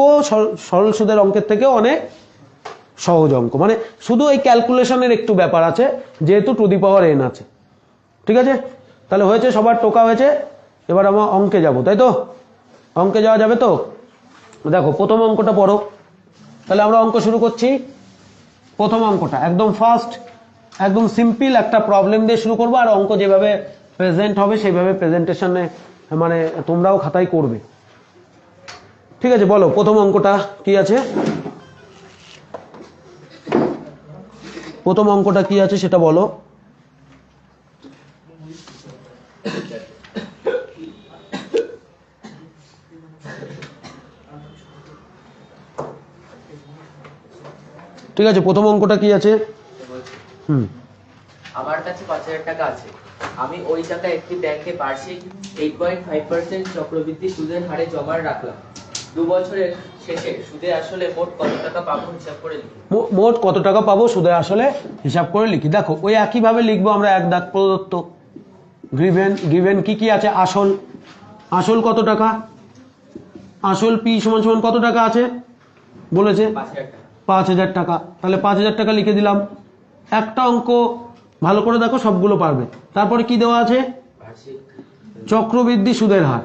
সরল সুদের অঙ্কের থেকে অনেক সহজ অঙ্ক, মানে শুধু এই ক্যালকুলেশনের একটু ব্যাপার আছে, যেহেতু টু দি পাওয়ার এন আছে, ঠিক আছে? তাহলে হয়েছে, সবার টোকা হয়েছে। এবার আমরা অঙ্কে যাব, তাই তো? অঙ্কে যাওয়া যাবে তো? দেখো প্রথম অঙ্কটা পড়ো। তাহলে আমরা অঙ্ক শুরু করছি। প্রথম অঙ্কটা একদম ফার্স্ট, একদম সিম্পল একটা প্রবলেম দিয়ে শুরু করবো, আর অঙ্ক যেভাবে প্রেজেন্ট হবে সেইভাবে প্রেজেন্টেশনে মানে তোমরাও খাতায় করবে, ঠিক আছে? বলো প্রথম অঙ্কটা কি আছে, প্রথম অঙ্কটা কি আছে সেটা বলো। ঠিক আছে, প্রথম অঙ্কটা কি আছে? আমার কাছে 5,000 টাকা আছে। আমি ওই টাকা একটি ব্যাংকে বার্ষিক 8.5% চক্রবৃদ্ধি সুদের হারে জমা রাখলাম। 2 বছরের শেষে সুদে আসলে মোট কত টাকা পাবো হিসাব করে লিখি। মোট কত টাকা পাবো সুদে আসলে হিসাব করে লিখি। দেখো ওই একইভাবে লিখবো আমরা, এক দাগ প্রদত্ত গিভেন, গিভেন কি কি আছে? আসল, আসল কত টাকা? আসল পি সমান সমান কত টাকা আছে বলেছে? 5,000 টাকা। 5,000 টাকা। তাহলে 5,000 টাকা লিখে দিলাম। একটা অঙ্ক ভালো করে দেখো, সবগুলো পারবে। তারপরে কি দেওয়া আছে? বার্ষিক চক্রবৃদ্ধি সুদের হার।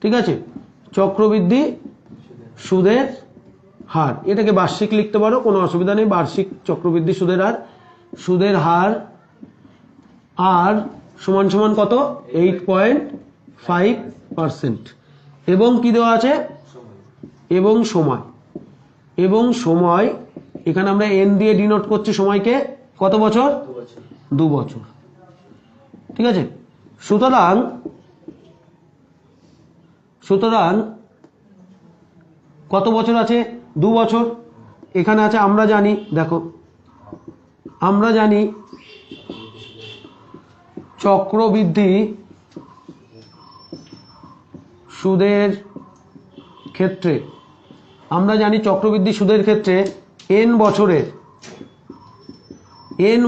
ঠিক আছে, চক্রবৃদ্ধি সুদের হার, এটাকে বার্ষিক লিখতে পারো, কোনো অসুবিধা নেই। বার্ষিক চক্রবৃদ্ধি সুদের হার, সুদের হার আর সমান সমান কত? 8.5%। এবং কি দেওয়া আছে? এবং সময়, এবং সময় এখানে আমরা এন দিয়ে ডিনোট করছি সময়কে। কত বছর? 2 বছর। 2 বছর। ঠিক আছে, সুতরাং সুতরাং কত বছর আছে? 2 বছর। এখানে আছে, আমরা জানি, দেখো আমরা জানি চক্রবৃদ্ধি সুদের ক্ষেত্রে, আমরা জানি চক্রবৃদ্ধি সুদের ক্ষেত্রে এন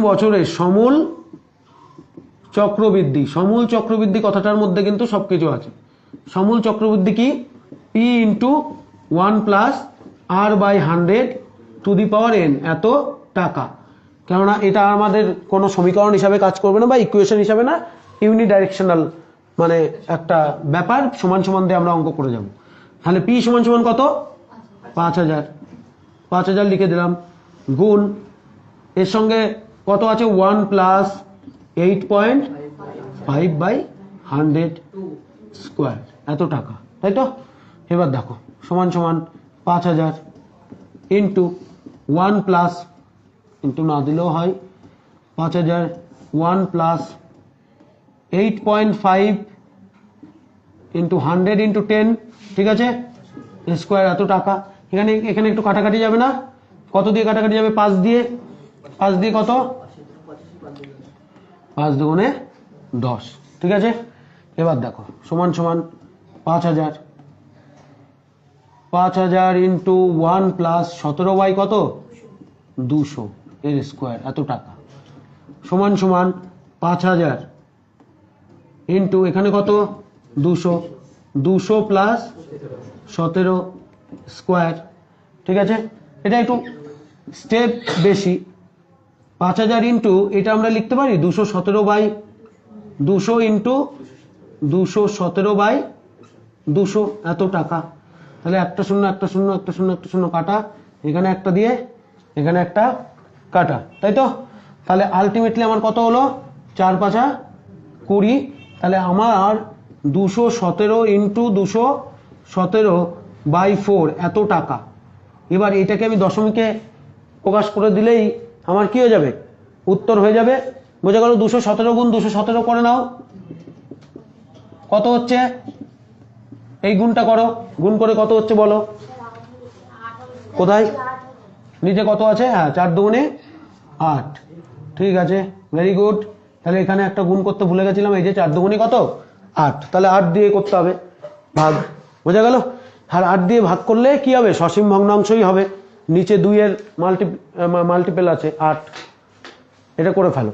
বছরের সমূল চক্রবৃদ্ধি, সমূল চক্রবৃদ্ধি কথাটার মধ্যে কিন্তু সবকিছু আছে। সমূল চক্রবৃদ্ধি কি? P into 1 plus R by 100 to the power n, এত টাকা। কেননা এটা আমাদের কোনো সমীকরণ হিসাবে কাজ করবে না বা ইকুয়েশন হিসাবে না, ইউনিডাইরেকশনাল মানে একটা ব্যাপার, সমান সমান দিয়ে আমরা অঙ্ক করে যাব। তাহলে পি সমান সমান কত? 5,000। 5,000 লিখে দিলাম, গুণ এর সঙ্গে কত আছে? 1 প্লাস 8.5/100 স্কোয়ার, এত টাকা, তাই তো? এবার দেখো সমান সমান 5,000 ইন্টু 1 প্লাস, ইন্টু না দিলেও হয়, 5,000 1 প্লাস 8.5 ইন্টু 100 ইন্টু 10, ঠিক আছে, স্কোয়ার, এত টাকা। এখানে এখানে একটু কাটাকাটি যাবে না? কত দিয়ে কাটাকাটি যাবে? 5 দিয়ে। 5 দিয়ে কত? 5 দুগুণে 10, ঠিক আছে। এবার দেখো সমান সমান 5,000, 5,000 ইন্টু 1 প্লাস 17 বাই কত? 200 এর স্কোয়ার, এত টাকা, সমান সমান 5,000 ইন্টু এখানে কত? 200, 200 প্লাস 17 স্কোয়ার, ঠিক আছে। এটা একটু স্টেপ বেশি। 5,000 ইন্টু এটা আমরা লিখতে পারি 217 বাই 200 ইন্টু 217 বাই 200, এত টাকা। তাহলে একটা শূন্য একটা শূন্য একটা শূন্য একটা শূন্য কাটা, এখানে একটা দিয়ে এখানে একটা কাটা, তাই তো? তাহলে আলটিমেটলি আমার কত হলো? 4 5 20। তাহলে আমার 217 ইন্টু 217 বাই 4, এত টাকা। এবার এটাকে আমি দশমিকে প্রকাশ করে দিলেই আমার কি হয়ে যাবে? উত্তর হয়ে যাবে। বোঝা গেল? 217 গুণ 217 করে নাও, কত হচ্ছে? এই গুণটা করো, গুণ করে কত হচ্ছে বলো? কোথায়? নিচে কত আছে? হ্যাঁ, 4 দুগুণে 8, ঠিক আছে, ভেরি গুড। তাহলে এখানে একটা গুণ করতে ভুলে গেছিলাম, এই যে 4 দুগুণে কত? 8, তাহলে 8 দিয়ে করতে হবে ভাগ। বোঝা গেল? আর 8 দিয়ে ভাগ করলে কি হবে? সসীম ভগ্নাংশই হবে। নিচে 2 এর মাল্টিপল আছে 8, এটা করে ফেলো।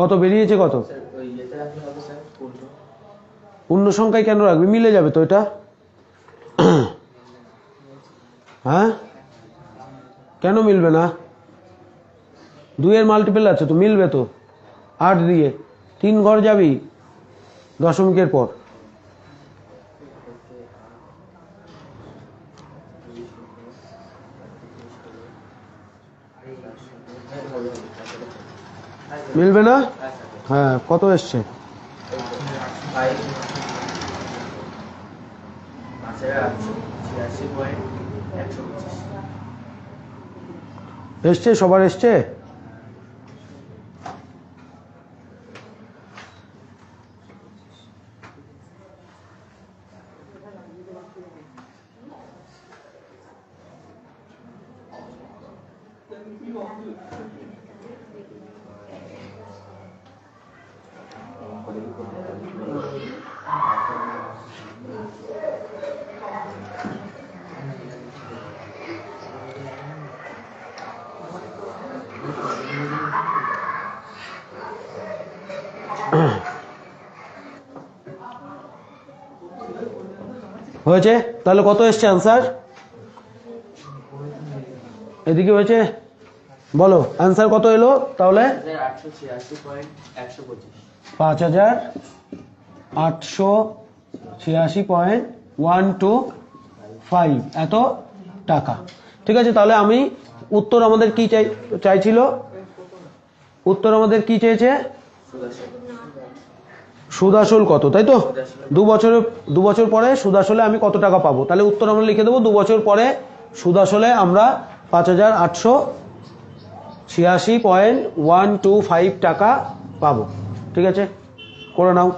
কত বেরিয়েছে কত? স্যার ওই ইয়েতে রাখলে হবে স্যার পূর্ণ। পূর্ণ সংখ্যায় কেন রাখবি? মিলে যাবে তো এটা। হ্যাঁ, কেন মিলবে না? 2 এর মাল্টিপল আছে তো, মিলবে তো। 8 দিয়ে 3 ঘর যাবি দশমিকের পর। মিলবে না? হ্যাঁ, কত এসছে? 5,886.125 এসছে, সবার এসছে। হয়েছে? তাহলে কত এসছে অ্যান্সার? এদিকে হয়েছে? বলো অ্যান্সার কত এলো তাহলে? 5,886.125 এত টাকা। ঠিক আছে, তাহলে আমি উত্তর আমাদের কি চাইছিল? উত্তর আমাদের কি চেয়েছে? সুদ আসল কত, তাই তো? 2 বছর পরে সুদ আসলে আমি কত টাকা পাবো? তাহলে উত্তর আমরা লিখে দেবো 2 বছর পরে সুদ আসলে আমরা 5,886.125 টাকা পাবো। ঠিক আছে, করে নাও।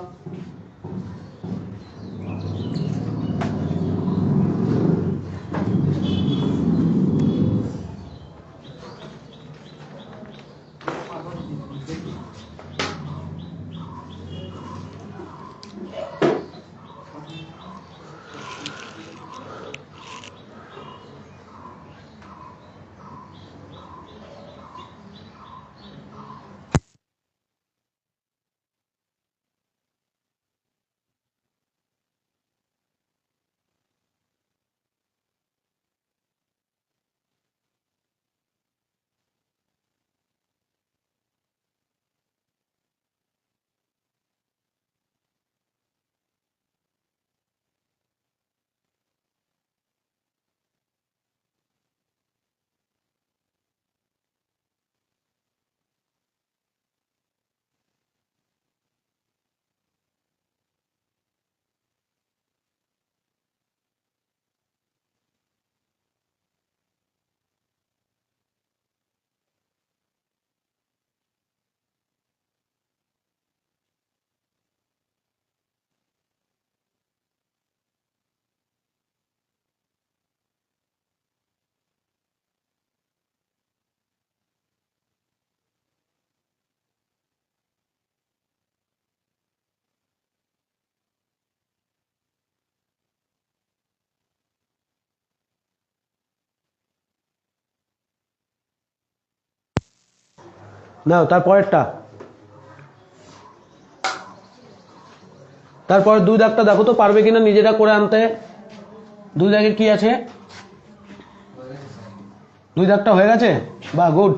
নাও তারপরেরটা, তারপর 2 দাগটা দেখো তো পারবে কিনা নিজেরা করে আনতে। 2 দাগের কি আছে? 2 দাগটা হয়ে গেছে, বা গুড।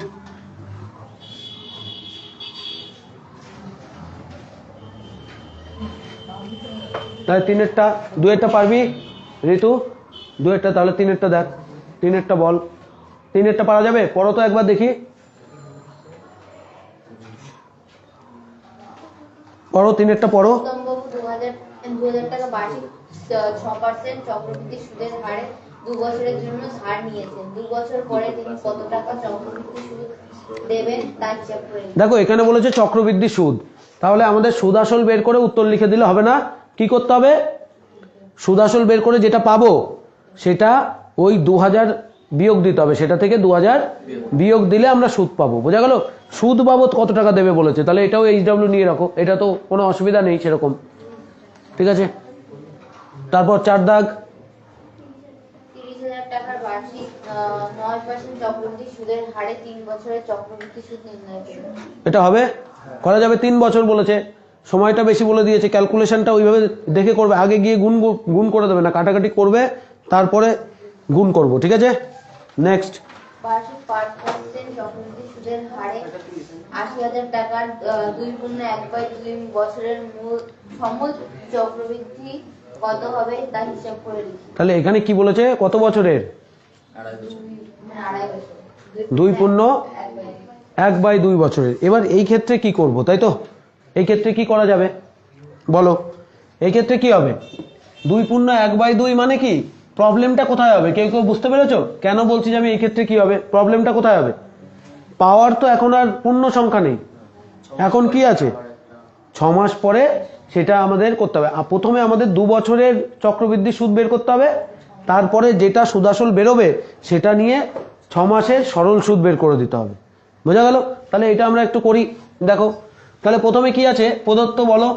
তাহলে 3-এরটা, 2-এরটা পারবি ঋতু? 2-এরটা, তাহলে 3-এরটা দেখ। 3-এরটা বল। 3-এরটা পারা যাবে? পড়ো তো একবার দেখি, পড়ো 3-এরটা পড়ো। উত্তমবাবু 2,000 টাকা বার্ষিক 6% চক্রবৃদ্ধি সুদের হারে 2 বছরের জন্য ধার নিয়েছেন। 2 বছর পরে তিনি কত টাকা চক্রবৃদ্ধি সুদ দেবেন তা হিসাব করে নিন। দেখো এখানে বলেছে চক্রবৃদ্ধি সুদ, তাহলে আমাদের সুদ আসল বের করে উত্তর লিখে দিলে হবে না। কি করতে হবে? সুদ আসল বের করে যেটা পাবো সেটা ওই 2,000 বিয়োগ দিতে হবে, সেটা থেকে 2,000 বিয়োগ দিলে আমরা সুদ পাবো। বোঝা গেল? সুদ বাবদ কত টাকা দেবে বলেছে, তাহলে এটাও HW নিয়ে রাখো, এটা তো কোনো অসুবিধা নেই সেরকম। ঠিক আছে, তারপর 4 দাগ। 30,000 টাকার বার্ষিক 9% চক্রবৃদ্ধি সুদের হারে 3 বছরের চক্রবৃদ্ধি সুদ নির্ণয় করুন। এটা হবে, করা যাবে। 3 বছর বলেছে, সময়টা বেশি বলে দিয়েছে, ক্যালকুলেশনটা ওইভাবে দেখে করবে, আগে গিয়ে গুণ করে দেবে না, কাটাকাটি করবে তারপরে গুণ করব, ঠিক আছে। নেক্সট, বার্ষিক 5% চক্রবৃদ্ধি সুদের হারে 80,000 টাকার 2.1/2 বছরের সমূল চক্রবৃদ্ধি কত হবে তা হিসাব করে লিখি। তাহলে এখানে কি বলেছে, কত বছরের? 2.5 বছর। 2.1/2 বছরের। এবার এই ক্ষেত্রে কি করব, তাই তো? এই ক্ষেত্রে কি করা যাবে বলো? এই ক্ষেত্রে কি হবে? 2.1/2 মানে কি? প্রবলেমটা কোথায় হবে? কেউ কেউ বুঝতে পেরেছো কেন বলছি যে আমি এই ক্ষেত্রে কি হবে? প্রবলেমটা কোথায় হবে? পাওয়ার তো এখন আর পূর্ণ সংখ্যা নেই, এখন কি আছে? 6 মাস পরে সেটা আমাদের করতে হবে। প্রথমে আমাদের 2 বছরের চক্রবৃদ্ধি সুদ বের করতে হবে, তারপরে যেটা সুদাসল বেরোবে সেটা নিয়ে 6 মাসের সরল সুদ বের করে দিতে হবে। বোঝা গেল? তাহলে এটা আমরা একটু করি, দেখো। তাহলে প্রথমে কি আছে প্রদত্ত, বলো।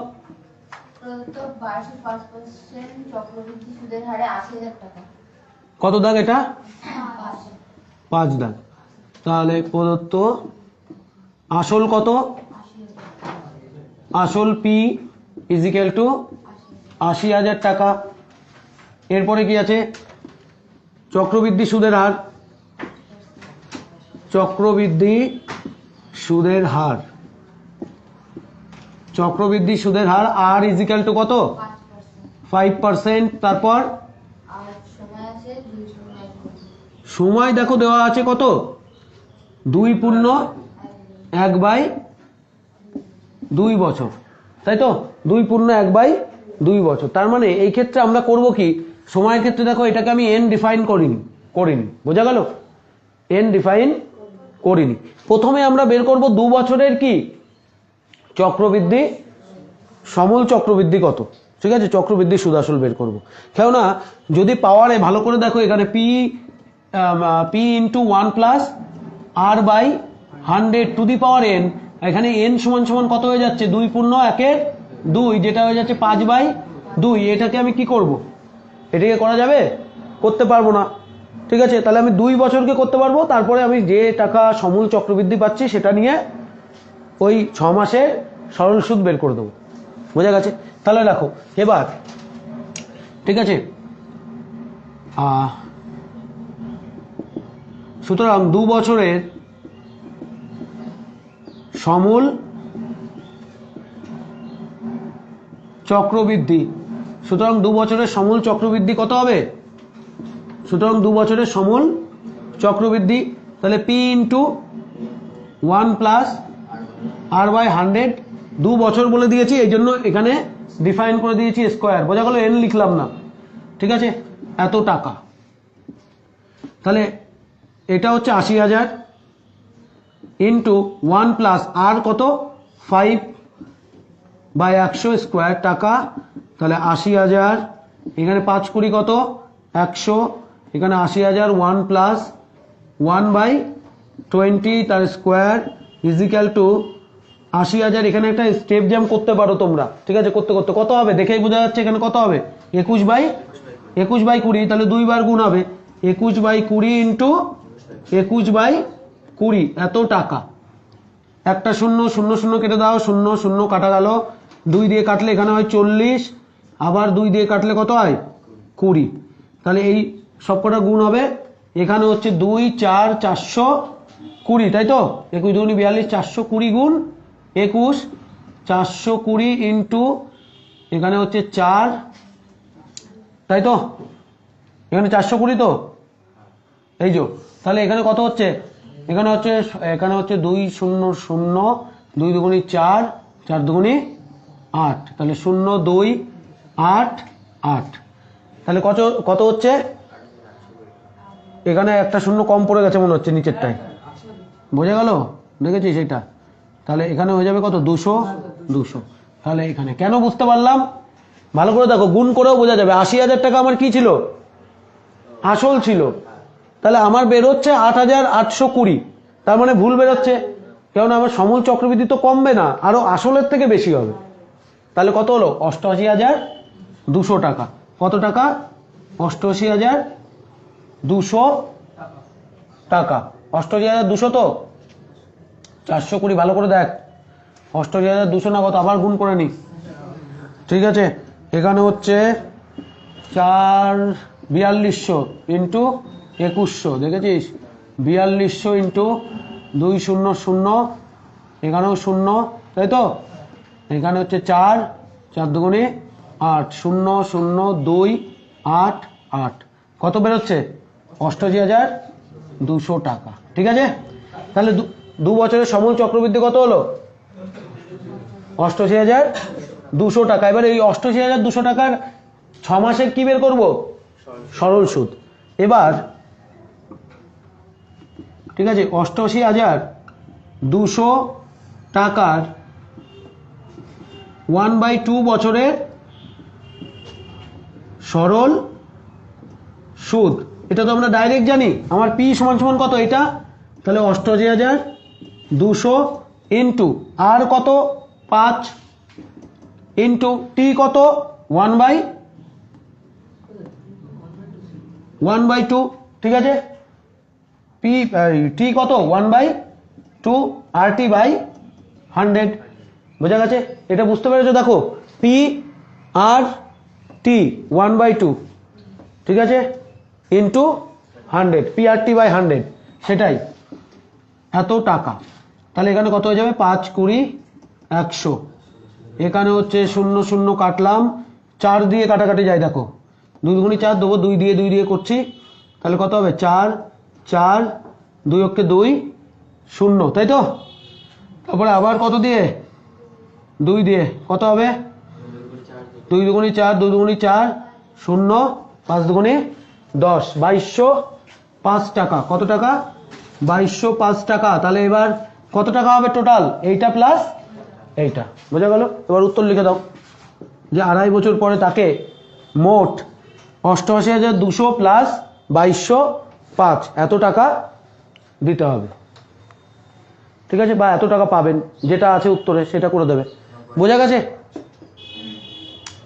প্রদত্ত বার্ষিক 5% চক্রবৃদ্ধি সুদের হারে 80,000 টাকা। কত দাগ এটা? 5 দাগ। তাহলে প্রদত্ত আসল কত? আসল পি ইজিক্যাল টু 80,000 টাকা। এরপরে কি আছে? চক্রবৃদ্ধি সুদের হার, চক্রবৃদ্ধি সুদের হার, চক্রবৃদ্ধি সুদের হার আর ইজিক্যাল টু কত? 5%। তারপর আর সময় আছে 2.1 বছর। সময় দেখো দেওয়া আছে কত? 2.1/2 বছর, তাই তো? 2.1/2 বছর। তার মানে এই ক্ষেত্রে আমরা করব কি, সময়ের ক্ষেত্রে দেখো এটাকে আমি এন ডিফাইন করিনি। বোঝা গেল? এন ডিফাইন করিনি। প্রথমে আমরা বের করব 2 বছরের কি চক্রবৃদ্ধি, সমূল চক্রবৃদ্ধি কত, ঠিক আছে? চক্রবৃদ্ধি সুদাসল বের করব। কেন না, যদি পাওয়ারে ভালো করে দেখো, এখানে পি ইন্টু 1+r/100 এখানে n সমান সমান কত হয়ে যাচ্ছে? 2.1/2, যেটা হয়ে যাচ্ছে 5/2। এটাকে আমি কি করব? এটাকে করা যাবে? করতে পারবো না, ঠিক আছে? তাহলে আমি 2 বছরকে করতে পারবো, তারপরে আমি যে টাকা সমূল চক্রবৃদ্ধি পাচ্ছি সেটা নিয়ে ওই 6 মাসের সরল সুদ বের করে দেবো। বোঝা গেছে? তাহলে দেখো এবার, ঠিক আছে। সুতরাং 2 বছরের সমূল চক্রবৃদ্ধি, সুতরাং 2 বছরের সমূল চক্রবৃদ্ধি কত হবে? সুতরাং 2 বছরের সমূল চক্রবৃদ্ধি, তাহলে পি ইন্টু 1+r/100, 2 বছর বলে দিয়েছি এই জন্য এখানে ডিফাইন করে দিয়েছি স্কোয়ার। বোঝা গেল? এন লিখলাম না, ঠিক আছে? এত টাকা। তাহলে এটা হচ্ছে 80,000 ইন্টু 1+r কত? 5/100 স্কোয়ার টাকা। তাহলে 80,000, এখানে 5×20 কত? 100, এখানে 80,000 1+1/20 তার স্কোয়ার ইজিক্যাল টু 80,000। এখানে একটা স্টেপ জ্যাম করতে পারো তোমরা, ঠিক আছে? করতে করতে কত হবে দেখেই বোঝা যাচ্ছে এখানে কত হবে? 21/20। তাহলে 2 বার গুণ হবে, 21/20 ইন্টু 21/20, এত টাকা। একটা 0 0 0 কেটে দাও, 0 0 কাটা গেল। 2 দিয়ে কাটলে এখানে হয় 40, আবার 2 দিয়ে কাটলে কত হয়? 20। তাহলে এই সবকটা গুণ হবে, এখানে হচ্ছে 2 4 420, তাই তো? 21 2 42, 420 গুণ 21, 420 ইন্টু এখানে হচ্ছে 4, তাই তো? এখানে 420 তো, এই যে। তাহলে এখানে কত হচ্ছে? এখানে হচ্ছে 2 0 0, 2 দুগুণি 4, 4 দুগুণি 8, তাহলে 0 2 8 8। তাহলে কত হচ্ছে? এখানে একটা 0 কম পড়ে গেছে মনে হচ্ছে নিচেরটায়, বোঝা গেল? দেখেছি সেটা। তাহলে এখানে হয়ে যাবে কত? 200। তাহলে এখানে কেন বুঝতে পারলাম? ভালো করে দেখো, গুণ করেও বোঝা যাবে। 80,000 টাকা আমার কি ছিল? আসল ছিল। তাহলে আমার বেরোচ্ছে 8,820, তার মানে ভুল বেরোচ্ছে, কারণ আমার সমূল চক্রবৃদ্ধি তো কমবে না, আরো আসলের থেকে বেশি হবে। তাহলে কত হলো? 88,200 টাকা। কত টাকা? 88,200 টাকা। 88,200 তো 420, ভালো করে দেখ 88,200 না কত, আবার গুণ করে নি। ঠিক আছে, এখানে হচ্ছে 4200 ইন্টু 2100, দেখেছিস 4200 ইন্টু 200, এখানেও 0, তাই তো? এখানে হচ্ছে 4, 4 দুগুণে 8, 0 0 2 8 8, কত বেরোচ্ছে? 88,200 টাকা। ঠিক আছে, তাহলে 2 বছরের সমূল চক্রবৃদ্ধি কত হলো? 88,200 টাকা। এবার এই 88,200 টাকার 6 মাসের কি বের করব? সরল সুদ। এবার ঠিক আছে, 88,200 টাকার 1/2 বছরের সরল সুদ, এটা তো আমরা ডাইরেক্ট জানি। আমার পি সমান সমান কত এটা? তাহলে 88,200 ইন্টু আর কত 5 ইন্টু টি কত 1/2, ঠিক আছে? পি টি কত 1/2 আর টি বাই 100, বোঝা গেছে? এটা বুঝতে পেরেছো? দেখো পি আর টি 1/2, ঠিক আছে, into 100, P R T by 100, সেটাই এত টাকা। তাহলে এখানে কত হয়ে যাবে? 5 20 100, এখানে হচ্ছে 0 0 কাটলাম, 4 দিয়ে কাটাকাটি যায়, দেখো 2 দুগুণে 4 দেবো, 2 দিয়ে করছি, তাহলে কত হবে? 4 4 2 অক্ষে 2 0, তাই তো? তারপরে আবার কত দিয়ে? 2 দিয়ে, কত হবে? 2 দুগুণে 4 2 দুগুণে 4 0, 5 দুগুণে 10, 2205 টাকা। কত টাকা? 2205 টাকা। তাহলে এবার কত টাকা হবে টোটাল? এইটা প্লাস এইটা, বোঝা গেল? এবার উত্তর লিখে দাও যে 2.5 বছর পরে তাকে মোট 88,200 প্লাস 2205 এত টাকা দিতে হবে। ঠিক আছে, বা এত টাকা পাবেন, যেটা আছে উত্তরে সেটা করে দেবে। বোঝা গেছে?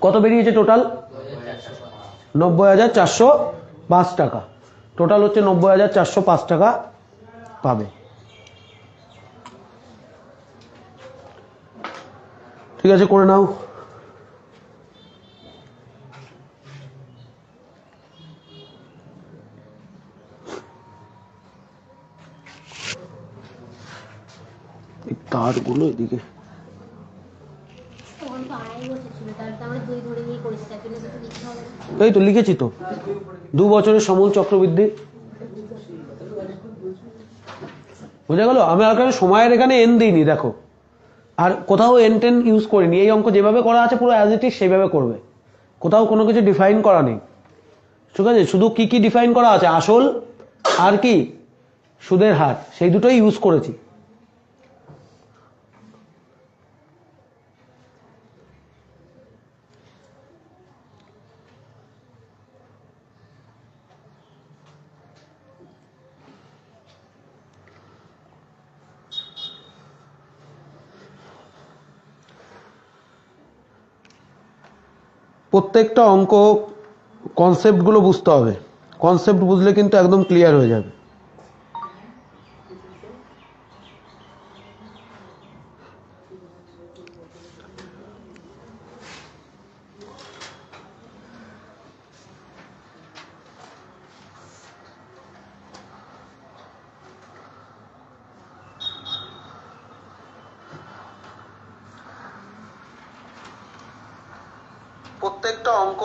কত বেরিয়েছে টোটাল? 90,405 টাকা। টোটাল হচ্ছে 90,405 টাকা পাবে। ঠিক আছে, করে নাও। তারগুলো এদিকে এই তো লিখেছি তো, 2 বছরের সমূল চক্রবৃদ্ধি। বোঝা গেল? আমি আর সময়ের এখানে এন দিইনি, দেখো, আর কোথাও এন টেন ইউজ করিনি। এই অঙ্ক যেভাবে করা আছে পুরো অ্যাজ ইট ইজ সেইভাবে করবে, কোথাও কোনো কিছু ডিফাইন করা নেই। ঠিক আছে, শুধু কি কি ডিফাইন করা আছে? আসল আর কি সুদের হার, সেই দুটোই ইউজ করেছি। প্রত্যেকটা অঙ্ক কনসেপ্টগুলো বুঝতে হবে, কনসেপ্ট বুঝলে কিন্তু একদম ক্লিয়ার হয়ে যাবে। প্রত্যেকটা অঙ্ক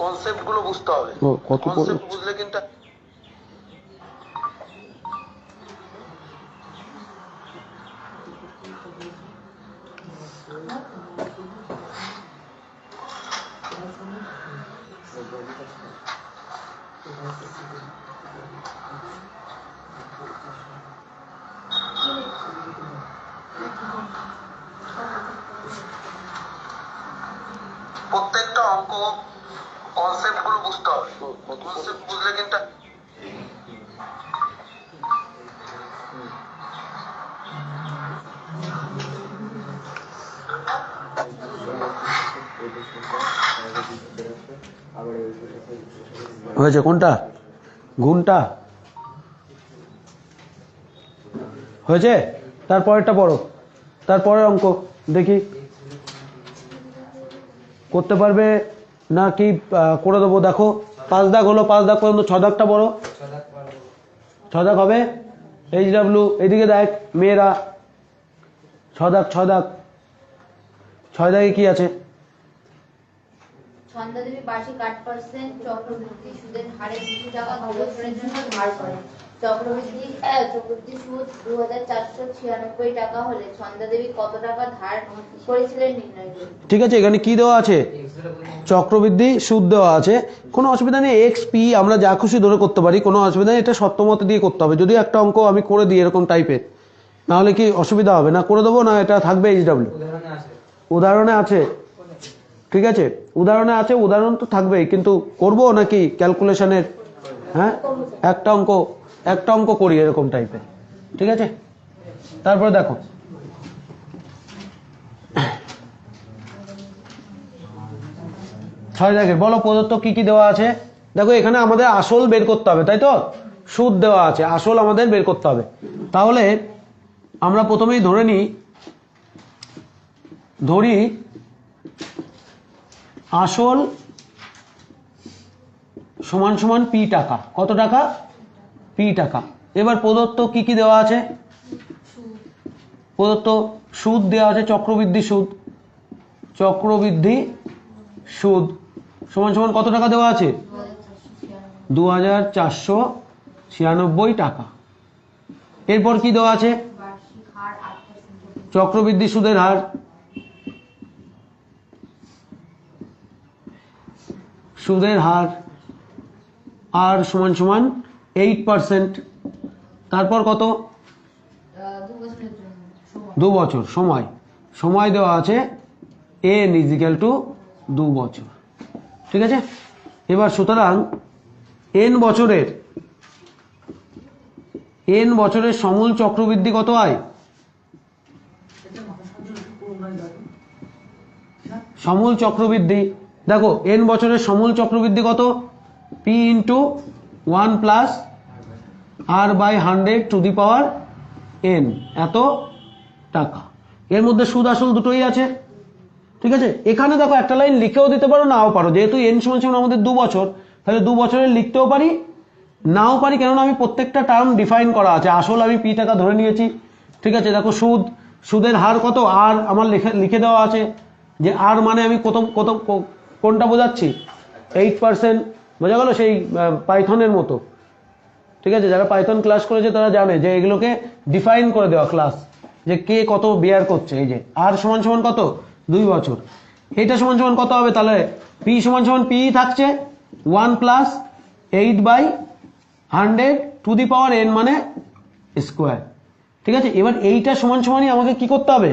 কনসেপ্টগুলো বুঝতে হবে, কনসেপ্ট বুঝলে কিন্তু প্রত্যেকটা অঙ্ক কনসেপ্টগুলো বুঝতে হবে, কনসেপ্ট বুঝলে কিন্তু হয়েছে। কোনটা? গুণটা? হয়েছে? তারপরেরটা পড়ো, তারপরের অঙ্ক দেখি করতে পারবে না কি করে দেবো। দেখো 5 দাগ হলো, 5 দাগ পর্যন্ত 6 দাগটা বড়, 6 দাগ হবে। HW এদিকে দেখ মেয়েরা, 6 দাগ 6 দাগ 6 দাগে কি আছে? ছন্দাদেবী বার্ষিক 8% চক্রবৃদ্ধি সুদের হারে 200 টাকা 2 বছরের জন্য ধার করেন। চক্রবৃদ্ধি সুদ 2496 টাকা হলে ছন্দাদেবী কত টাকা ধার করেছিলেন নির্ণয় করুন। ঠিক আছে, এখানে কি দেওয়া আছে? চক্রবৃদ্ধি সুদ দেওয়া আছে, কোনো অসুবিধা নেই। এক্স পি আমরা যা খুশি ধরে করতে পারি, কোনো অসুবিধা নেই। এটা সত্যমত দিয়ে করতে হবে। যদি একটা অঙ্ক আমি করে দিই এরকম টাইপের, নাহলে কি অসুবিধা হবে? না করে দেবো, না এটা থাকবে HW? উদাহরণে আছে, ঠিক আছে, উদাহরণে আছে, উদাহরণ তো থাকবেই, কিন্তু করব নাকি ক্যালকুলেশনের? হ্যাঁ, একটা অঙ্ক করি এরকম টাইপের, ঠিক আছে। তারপরে দেখো 6 দাগের বলো প্রদত্ত কি কি দেওয়া আছে। দেখো এখানে আমাদের আসল বের করতে হবে, তাই তো? সুদ দেওয়া আছে, আসল আমাদের বের করতে হবে। তাহলে আমরা প্রথমেই ধরি আসল সমান সমান পি টাকা। কত টাকা? পি টাকা। এবার প্রদত্ত কি কি দেওয়া আছে? প্রদত্ত সুদ দেওয়া আছে, চক্রবৃদ্ধি সুদ। চক্রবৃদ্ধি সুদ সমান সমান কত টাকা দেওয়া আছে? 2496 টাকা। এরপর কি দেওয়া আছে? বার্ষিক হার 8%। চক্রবৃদ্ধি সুদের হার, সুদের হার আর সমান সমান 8%। তারপর কত? 2 বছরের জন্য 2 বছর সময়, সময় দেওয়া আছে n = 2 বছর, ঠিক আছে। এবার সুতরাং n বছরের সমূল চক্রবৃদ্ধি কত হয়? সমূল চক্রবৃদ্ধি দেখো n বছরের সমূল চক্রবৃদ্ধি কত? p × 1 + r/100⁴n এত টাকা। এর মধ্যে সুদ আসল দুটোই আছে, ঠিক আছে। এখানে দেখো একটা লাইন লিখেও দিতে পারো, নাও পারো। যেহেতু n = আমাদের 2 বছর, তাহলে 2 বছরের লিখতেও পারি, নাও পারি, কেননা আমি প্রত্যেকটা টার্ম ডিফাইন করা আছে। আসল আমি p টাকা ধরে নিয়েছি, ঠিক আছে। দেখো সুদের হার কত? আর আমার লিখে দেওয়া আছে যে আর মানে আমি কোনটা বোঝাচ্ছি? 8%, বোঝা গেল? সেই পাইথনের মতো, ঠিক আছে। যারা পাইথন ক্লাস করেছে তারা জানে যে এগুলোকে ডিফাইন করে দেওয়া ক্লাস, যে কে কত বিয়ার করছে। এই যে আর সমান সমান কত? 2 বছর। এটা সমান সমান কত হবে? তাহলে p সমান সমান p থাকছে 1 + 8/100⁴n মানে স্কোয়ার, ঠিক আছে। এবার এইটা সমান সমানই আমাকে কি করতে হবে?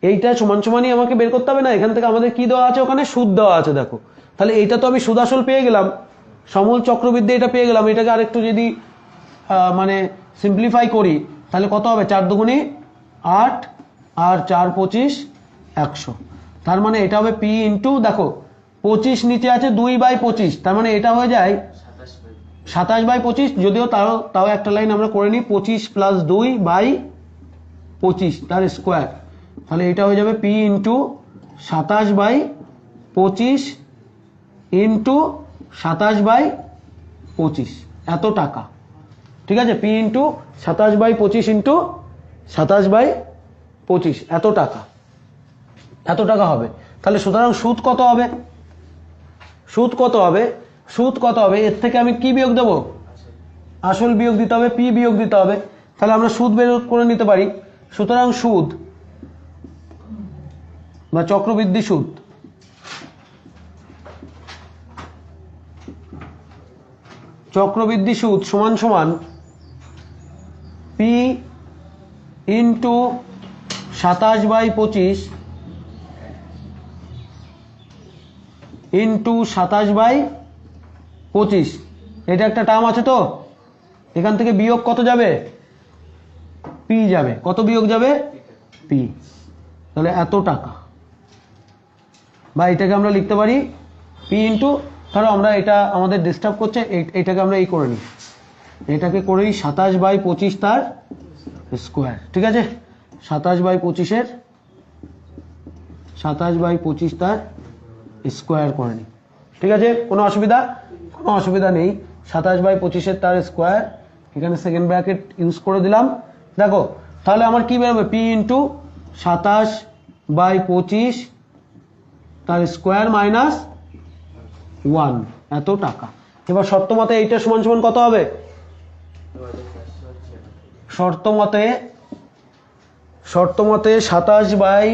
এইটা সমান সমানই আমাকে বের করতে হবে না? এখান থেকে আমাদের কি দেওয়া আছে? ওখানে সুদ দেওয়া আছে, দেখো। তাহলে এইটা তো আমি সুদ আসল পেয়ে গেলাম, সমূল চক্রবৃদ্ধি এটা পেয়ে গেলাম। এটাকে আরেকটু যদি মানে সিম্পলিফাই করি, তাহলে কত হবে? 4 × 2 = 8 আর 4 × 25 = 100। তার মানে এটা হবে p × দেখো 25 নিচে আছে 2/25, তার মানে এটা হয়ে যায় 27/25। যদিও তাও একটা লাইন আমরা করে নিই, 25 + 2/25 তার স্কোয়ার। তাহলে এটা হয়ে যাবে p × 27/25 × 27/25 এত টাকা, ঠিক আছে। p × 27/25 × 27/25 এত টাকা, এত টাকা হবে। তাহলে সুতরাং সুদ কত হবে? সুদ কত হবে? সুদ কত হবে? এর থেকে আমি কি বিয়োগ দেবো? আসল বিয়োগ দিতে হবে, p বিয়োগ দিতে হবে। তাহলে আমরা সুদ বের করে নিতে পারি। সুতরাং সুদ বা চক্রবৃদ্ধি সুদ সমান সমান p × 27/25 × 27/25। এটা একটা টার্ম আছে তো, এখান থেকে বিয়োগ কত যাবে? p যাবে। কত বিয়োগ যাবে? p। তাহলে এত টাকা, বা এটাকে আমরা লিখতে পারি p × ধরো আমরা এটা আমাদের ডিস্টার্ব করছে, এটাকে আমরা এই করে নিই, এটাকে করেই 27/25 তার স্কোয়ার। ঠিক আছে, 27/25 27/25 তার স্কোয়ার করে নিই। ঠিক আছে, কোনো অসুবিধা নেই। 27/25 তার স্কোয়ার, এখানে সেকেন্ড ব্র্যাকেট ইউজ করে দিলাম। দেখো তাহলে আমার কি বেরোবে, পি ইন্টু 27/25 তার স্কোয়ার মাইনাস 1 এত টাকা। এবার শর্ত মতে এইটা সমান সমান কত হবে? শর্ত মতে 27/p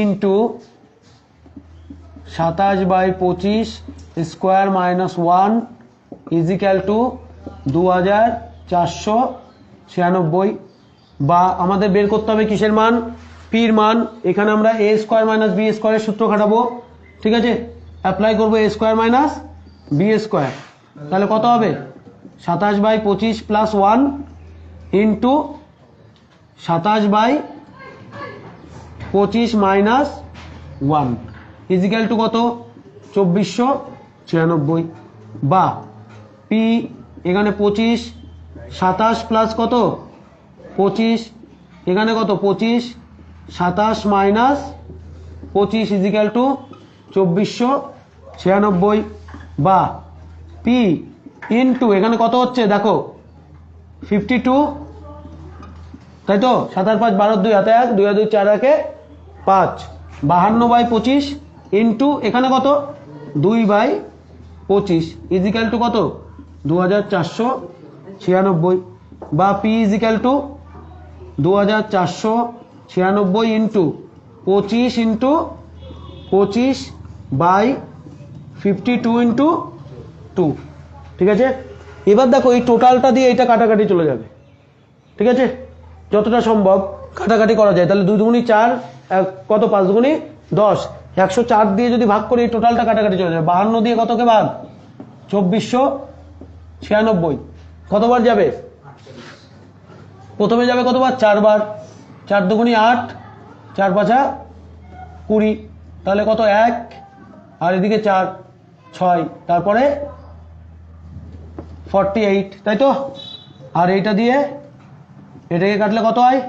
into 27/25 square minus 1 equal to 2496, বা আমাদের বের করতে হবে কিসের মান, পির মান। এখানে আমরা এ স্কোয়ার মাইনাস বি স্কোয়ারের সূত্র খাটাবো। ঠিক আছে, অ্যাপ্লাই করবো a square minus b square. তাহলে কত হবে, 27/25 plus 1 into 27/25 minus 1 equal to কত, 2496, বা পি এখানে 25 27 প্লাস কত 25, এখানে কত 25 27 মাইনাস 25 ইজিক্যাল টু 2496, বা পি ইন্টু এখানে কত হচ্ছে দেখো 52, তাই তো, 7 আর 5 12, 2 হাতে 1, 2 আর 2 4 একে 5, 52/25 ইন্টু এখানে কত 2/25 ইজিক্যাল টু কত 2496, বা P equal to 2496 into 25 into 25/52 into 2। ঠিক আছে, এবার দেখো এই টোটালটা দিয়ে এটা কাটাকাটি চলে যাবে। ঠিক আছে, যতটা সম্ভব কাটাকাটি করা যায়। তাহলে 2 দুগুণি 4, কত 5 দুগুণি 10, 104 দিয়ে যদি ভাগ করি এই টোটালটা কাটাকাটি চলে যাবে। 52 দিয়ে কতকে ভাগ, 2496, কতবার যাবে, প্রথমে যাবে কতবার, 4 বার, 4 দুগুণি 8, 4 5 20, তাহলে কত 1, আর এদিকে 4 6, তারপরে 48, তাই তো। আর এইটা দিয়ে এটাকে কাটলে কত হয়,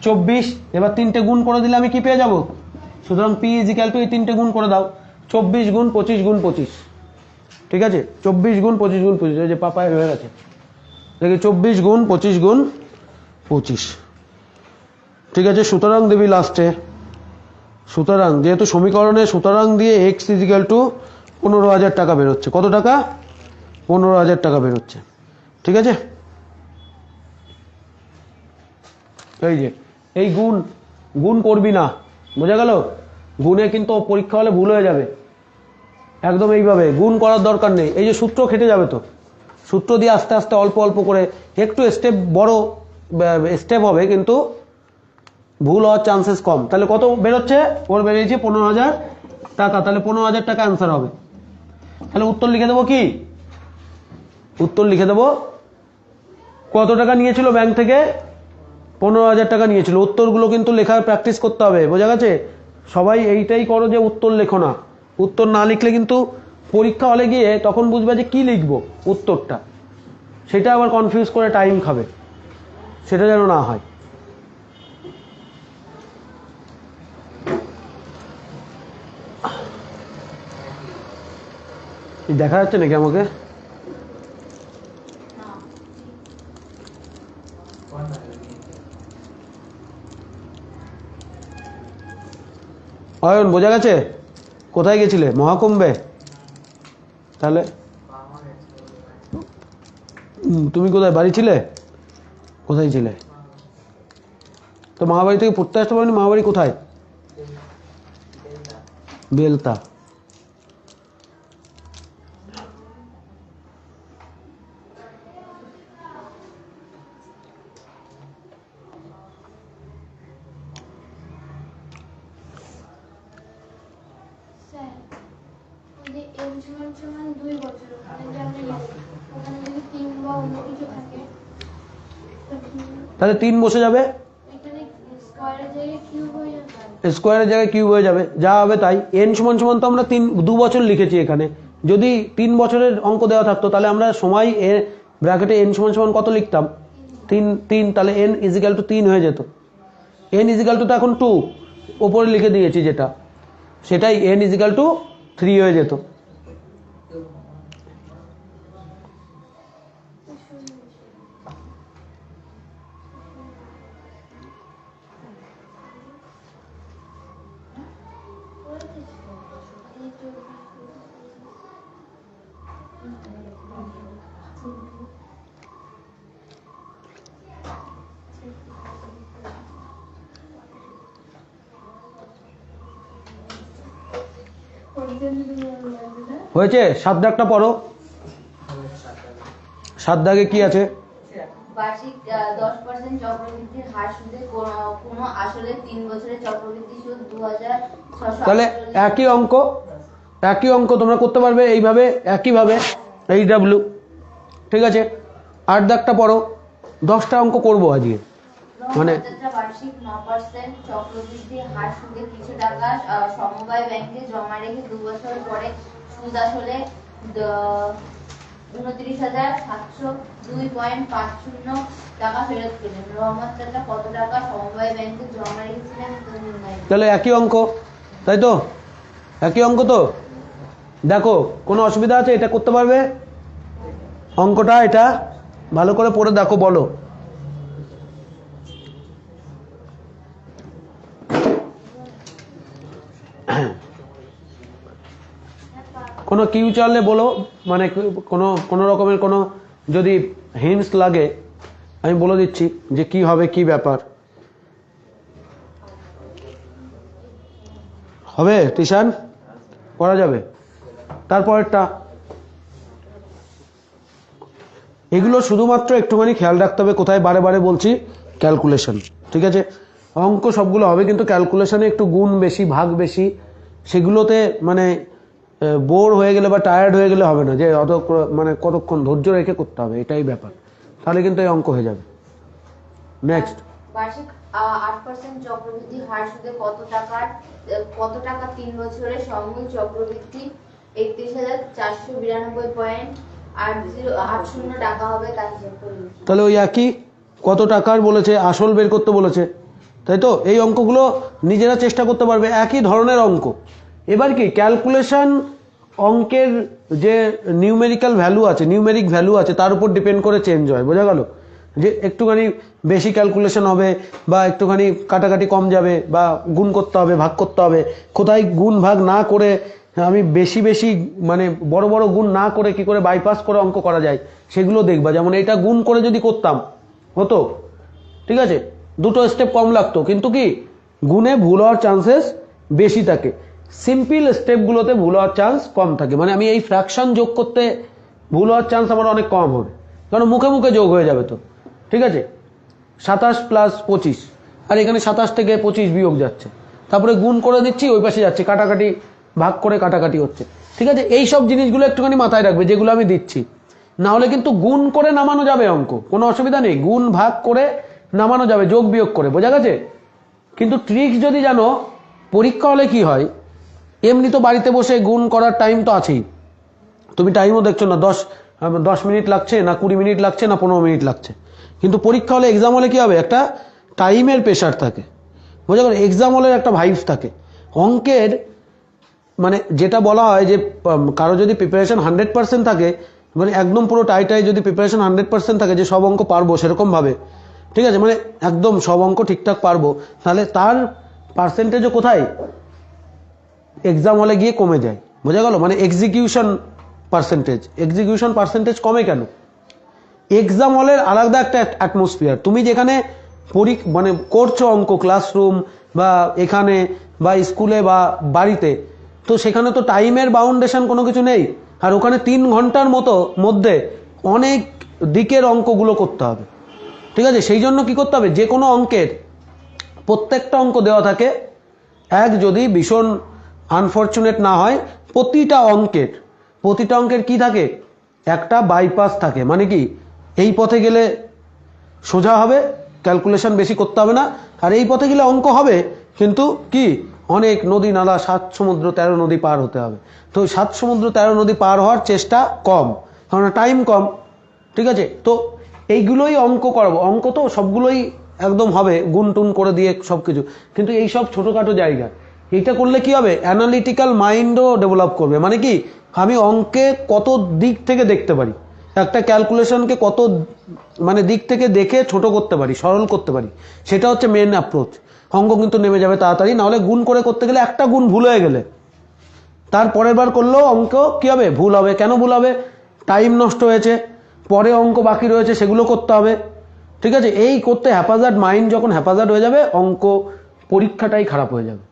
24। এবার 3টে গুণ করে দিলে আমি কি পেয়ে যাব, সুতরাং পি ইজিক্যাল টু এই 3টে গুণ করে দাও, 24 গুণ 25 গুণ 25। ঠিক আছে, 24 গুণ 25 গুণ 25, এই যে পাপায় হয়ে গেছে দেখি, 24 গুণ 25 গুণ 25। ঠিক আছে, সুতরাং দেবী লাস্টে, সুতরাং যেহেতু সমীকরণে সুতরাং দিয়ে এক্স ইজিক্যাল টু 15,000 টাকা বেরোচ্ছে। কত টাকা, 15,000 টাকা বেরোচ্ছে। ঠিক আছে, এই যে এই গুণ গুণ করবি না, বোঝা গেল, গুণে কিন্তু পরীক্ষা হলে ভুল হয়ে যাবে। একদম এইভাবে গুণ করার দরকার নেই, এই যে সূত্র খেটে যাবে তো, সূত্র দিয়ে আস্তে আস্তে অল্প অল্প করে একটু স্টেপ, বড় স্টেপ হবে কিন্তু ভুল হওয়ার চান্সেস কম। তাহলে কত বেরোচ্ছে, ওর বেরিয়েছে 15,000 টাকা, তাহলে 15,000 টাকা অ্যান্সার হবে। তাহলে উত্তর লিখে দেবো, কি উত্তর লিখে দেবো, কত টাকা নিয়েছিল ব্যাংক থেকে, 15,000 টাকা নিয়েছিল। উত্তরগুলো কিন্তু লেখার প্র্যাকটিস করতে হবে, বোঝা গেছে। সবাই এইটাই করো যে উত্তর লেখো না, উত্তর না লিখলে কিন্তু পরীক্ষা হলে গিয়ে তখন বুঝবে যে কি লিখবো উত্তরটা, সেটা আবার কনফিউজ করে টাইম খাবে, সেটা যেন না হয়। দেখা যাচ্ছে নাকি আমাকে, অয়ন বোঝা গেছে, কোথায় গেছিলে, মহাকুম্ভে? তাহলে তুমি কোথায়, বাড়ি ছিলে, কোথায় ছিলে? তো মামাবাড়ি থেকে পড়তে আসতে পারোনি, মামাবাড়ি কোথায়? বেলতা। তাহলে 3 বসে যাবে, স্কোয়ারের জায়গায় কিউব হয়ে যাবে, যা হবে তাই। এন সমান সমান তো আমরা 2 বছর লিখেছি এখানে, যদি 3 বছরের অঙ্ক দেওয়া থাকতো তাহলে আমরা সময় ব্র্যাকেটে এন সমান সমান কত লিখতাম, তিন, তাহলে n ইজিক্যাল টু 3 হয়ে যেত। n ইজিক্যাল টু তো এখন 2 ওপরে লিখে দিয়েছি যেটা, সেটাই n ইজিক্যাল টু 3 হয়ে যেত। হয়েছে? 7 দাগটা পড়ো। 7 দাগে কি আছে? বার্ষিক 10% চক্রবৃদ্ধির হার সুদে কোনো আসলে 3 বছরের চক্রবৃদ্ধি সুদ 2600। তাহলে একই অঙ্ক তোমরা করতে পারবে এইভাবে, একইভাবে এইডব্লিউ। ঠিক আছে, 8 দাগটা পড়ো। 10টা অঙ্ক করবো আজকে। মানে বার্ষিক 9% চক্রবৃদ্ধি হার সুদে কিছু টাকা সমবায় ব্যাংকে জমা রেখে 2 বছর পরে সুদ আসলে 29,702.50 টাকা ফেরত পেলেন। রহমত চাচা কত টাকা সমবায় ব্যাংকে জমা রেখেছিলেন নির্ণয়। তাহলে একই অঙ্ক, তাই তো? একই অঙ্ক তো। দেখো কোনো অসুবিধা আছে? এটা করতে পারবে অঙ্কটা? এটা ভালো করে পড়ে দেখো, বলো। কোনো কিউ চাললে বলো, মানে কোনো রকমের কোনো যদি হিন্টস লাগে আমি বলে দিচ্ছি যে কি হবে, কি ব্যাপার হবে। টিশান করা যাবে। তারপরেরটা, এগুলো শুধুমাত্র একটুখানি খেয়াল রাখতে হবে, কোথায় বারে বারে বলছি, ক্যালকুলেশন। ঠিক আছে, অঙ্ক সবগুলো হবে কিন্তু ক্যালকুলেশনে একটু গুণ বেশি, ভাগ বেশি, সেগুলোতে মানে বোর হয়ে গেলে বা টায়ার্ড হয়ে গেলে হবে না, যে অত মানে কতক্ষণ ধৈর্য রেখে করতে হবে, এটাই ব্যাপার। তাহলে কিন্তু এই অঙ্ক হয়ে যাবে। নেক্সট, বার্ষিক 8% চক্রবৃদ্ধি হার সুদে কত টাকা 3 বছরের সমূল চক্রবৃদ্ধি 31,492.80 টাকা হবে, তা হিসাব করে লিখি। তাহলে ওই একই, কত টাকার বলেছে, আসল বের করতে বলেছে, তাই তো? এই অঙ্কগুলো নিজেরা চেষ্টা করতে পারবে, একই ধরনের অঙ্ক। এবার কি ক্যালকুলেশন, অঙ্কের যে নিউমেরিক্যাল ভ্যালু আছে, নিউমেরিক ভ্যালু আছে, তার উপর ডিপেন্ড করে চেঞ্জ হয়, বোঝা গেল? যে একটুখানি বেশি ক্যালকুলেশন হবে বা একটুখানি কাটাকাটি কম যাবে বা গুণ করতে হবে, ভাগ করতে হবে। কোথায় গুণ ভাগ না করে আমি বেশি মানে বড় বড় গুণ না করে কি করে বাইপাস করে অঙ্ক করা যায় সেগুলো দেখবা। যেমন এটা গুণ করে যদি করতাম হতো, ঠিক আছে, 2টো স্টেপ কম লাগতো, কিন্তু কি গুণে ভুল হওয়ার চান্সেস বেশি থাকে, সিম্পল স্টেপগুলোতে ভুল হওয়ার চান্স কম থাকে। মানে আমি এই ফ্র্যাকশন যোগ করতে ভুল হওয়ার চান্স আমার অনেক কম হবে, কারণ মুখে মুখে যোগ হয়ে যাবে তো। ঠিক আছে, 27 + 25, আর এখানে 27 থেকে 25 বিয়োগ যাচ্ছে, তারপরে গুণ করে দিচ্ছি, ওই পাশে যাচ্ছে, কাটাকাটি ভাগ করে কাটাকাটি হচ্ছে। ঠিক আছে, এই সব জিনিসগুলো একটুখানি মাথায় রাখবে যেগুলো আমি দিচ্ছি। না হলে কিন্তু গুণ করে নামানো যাবে অঙ্ক, কোনো অসুবিধা নেই, গুণ ভাগ করে নামানো যাবে, যোগ বিয়োগ করে, বোঝা গেছে? কিন্তু ট্রিক্স যদি জানো, পরীক্ষা হলে কি হয়, এমনি তো বাড়িতে বসে গুণ করার টাইম তো আছেই, তুমি টাইমও দেখছো না, 10 মিনিট লাগছে না 20 মিনিট লাগছে না 15 মিনিট লাগছে। কিন্তু পরীক্ষা হলে, এক্সাম হলে কি হবে, একটা টাইমের প্রেশার থাকে, বোঝা গেল? এক্সাম হলে একটা ভাইবস থাকে। অঙ্কের মানে যেটা বলা হয় যে কারো যদি প্রিপারেশন 100% থাকে, মানে একদম পুরো টাই যদি প্রিপারেশন 100% থাকে যে সব অঙ্ক পারবো সেরকম ভাবে, ঠিক আছে, মানে একদম সব অঙ্ক ঠিকঠাক পারবো, তাহলে তার পার্সেন্টেজও কোথায়, এক্সাম হলে গিয়ে কমে যায়, বোঝা গেল? মানে এক্সিকিউশন পার্সেন্টেজ কমে কেন? এক্সাম হলের আলাদা একটা অ্যাটমসফিয়ার। তুমি যেখানে মানে করছো অঙ্ক, ক্লাসরুম বা এখানে বা স্কুলে বা বাড়িতে, তো সেখানে তো টাইমের বাউন্ডেশন কোনো কিছু নেই, আর ওখানে 3 ঘন্টার মধ্যে অনেক দিকের অঙ্কগুলো করতে হবে। ঠিক আছে, সেই জন্য কি করতে হবে, যে কোনো অঙ্কের প্রত্যেকটা অঙ্ক দেওয়া থাকে, যদি ভীষণ আনফরচুনেট না হয়, প্রতিটা অঙ্কের কি থাকে, একটা বাইপাস থাকে। মানে কি, এই পথে গেলে সোজা হবে, ক্যালকুলেশন বেশি করতে হবে না, আর এই পথে গেলে অঙ্ক হবে কিন্তু কি অনেক নদী নালা, 7 সমুদ্র 13 নদী পার হতে হবে। তো 7 সমুদ্র 13 নদী পার হওয়ার চেষ্টা কম, কারণ টাইম কম। ঠিক আছে, তো এইগুলোই অঙ্ক করাবো। অঙ্ক তো সবগুলোই একদম হবে গুণ টুন করে দিয়ে সব কিছু, কিন্তু এই সব ছোটোখাটো জায়গা এইটা করলে কি হবে, অ্যানালিটিক্যাল মাইন্ডও ডেভেলপ করবে। মানে কি, আমি অঙ্কে কত দিক থেকে দেখতে পারি, একটা ক্যালকুলেশনকে কত মানে দিক থেকে দেখে ছোট করতে পারি, সরল করতে পারি, সেটা হচ্ছে মেন অ্যাপ্রোচ। অঙ্ক কিন্তু নেমে যাবে তাড়াতাড়ি, নাহলে গুণ করে করতে গেলে একটা গুণ ভুল হয়ে গেলে তার পরের বার করলেও অঙ্ক কি হবে, ভুল হবে। কেন ভুল হবে, টাইম নষ্ট হয়েছে, পরে অঙ্ক বাকি রয়েছে সেগুলো করতে হবে। ঠিক আছে, এই করতে হ্যাপাজার্ড মাইন্ড যখন হ্যাপাজার্ড হয়ে যাবে, অঙ্ক পরীক্ষাটাই খারাপ হয়ে যাবে।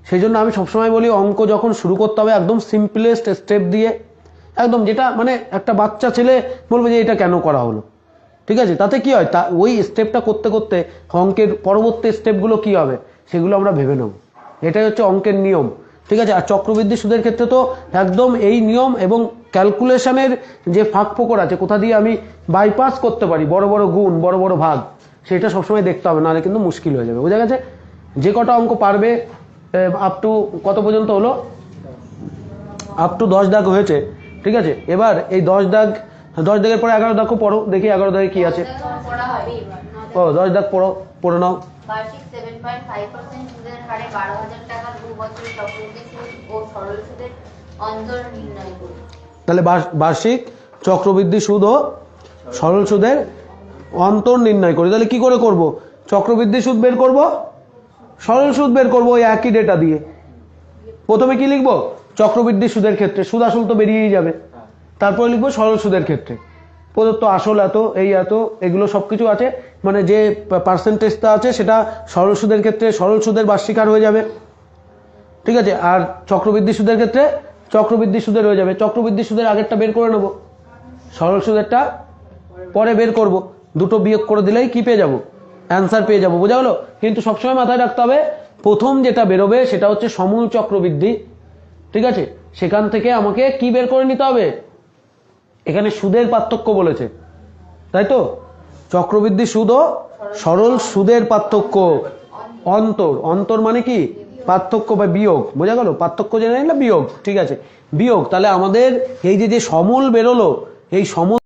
সেই জন্য আমি সবসময় বলি, অঙ্ক যখন শুরু করতে হবে একদম সিম্পলেস্ট স্টেপ দিয়ে, একদম যেটা মানে একটা বাচ্চা ছেলে বলবে যে এটা কেন করা হলো। ঠিক আছে, তাতে কি হয়, ওই স্টেপটা করতে করতে অঙ্কের পরবর্তী স্টেপগুলো কি হবে সেগুলো আমরা ভেবে নেব। এটাই হচ্ছে অঙ্কের নিয়ম। ঠিক আছে, আর চক্রবৃদ্ধি সুদের ক্ষেত্রে তো একদম এই নিয়ম এবং ক্যালকুলেশনের যে ফাঁক ফোকর আছে, কোথা দিয়ে আমি বাইপাস করতে পারি বড় বড় গুণ, বড় বড় ভাগ, সেটা সবসময় দেখতে হবে, নাহলে কিন্তু মুশকিল হয়ে যাবে। বোঝা গেছে? যে কটা অঙ্ক পারবে আপ টু কত পর্যন্ত হলো, আপ টু 10 দাগ হয়েছে। ঠিক আছে, এবার এই 10 দাগের পরে 11 দাগও পড়ো, দেখি 11 দাগে কি আছে। পড়া হবে এবার। ও 10 দাগ পড়ে নাও। বার্ষিক 7.5% সুদের হারে 12,000 টাকা 2 বছরের চক্রবৃদ্ধি সুদ ও সরল সুদের অন্তর নির্ণয় করুন। তাহলে বার্ষিক চক্রবৃদ্ধি সুদ ও সরল সুদের অন্তর নির্ণয় করি। তাহলে কি করে করব, চক্রবৃদ্ধি সুদ বের করব, সরল সুদ বের করব, ওই একই ডেটা দিয়ে। প্রথমে কি লিখবো, চক্রবৃদ্ধি সুদের ক্ষেত্রে সুদ আসল তো বেরিয়েই যাবে, তারপরে লিখবো সরল সুদের ক্ষেত্রে প্রদত্ত আসল এত, এই এত, এগুলো সবকিছু আছে, মানে যে পার্সেন্টেজটা আছে সেটা সরল সুদের ক্ষেত্রে সরল সুদের বার্ষিক হার হয়ে যাবে। ঠিক আছে, আর চক্রবৃদ্ধি সুদের ক্ষেত্রে চক্রবৃদ্ধি সুদের হয়ে যাবে। চক্রবৃদ্ধি সুদের আগেরটা বের করে নেব, সরল সুদেরটা পরে বের করব, দুটো বিয়োগ করে দিলেই কি পেয়ে যাব, অ্যান্সার পেয়ে যাব। বোঝা গেল? কিন্তু সবসময় মাথায় রাখতে হবে, প্রথম যেটা বেরোবে সেটা হচ্ছে সমূল চক্রবৃদ্ধি। ঠিক আছে, সেখান থেকে আমাকে কি বের করে নিতে হবে, এখানে সুদের পার্থক্য বলেছে, তাই তো, চক্রবৃদ্ধি সুদ ও সরল সুদের পার্থক্য, অন্তর মানে কি, পার্থক্য বা বিয়োগ। বোঝা গেল? পার্থক্য জেনে নিলে বিয়োগ। ঠিক আছে, বিয়োগ। তাহলে আমাদের এই যে সমূল বেরোলো, এই সমূল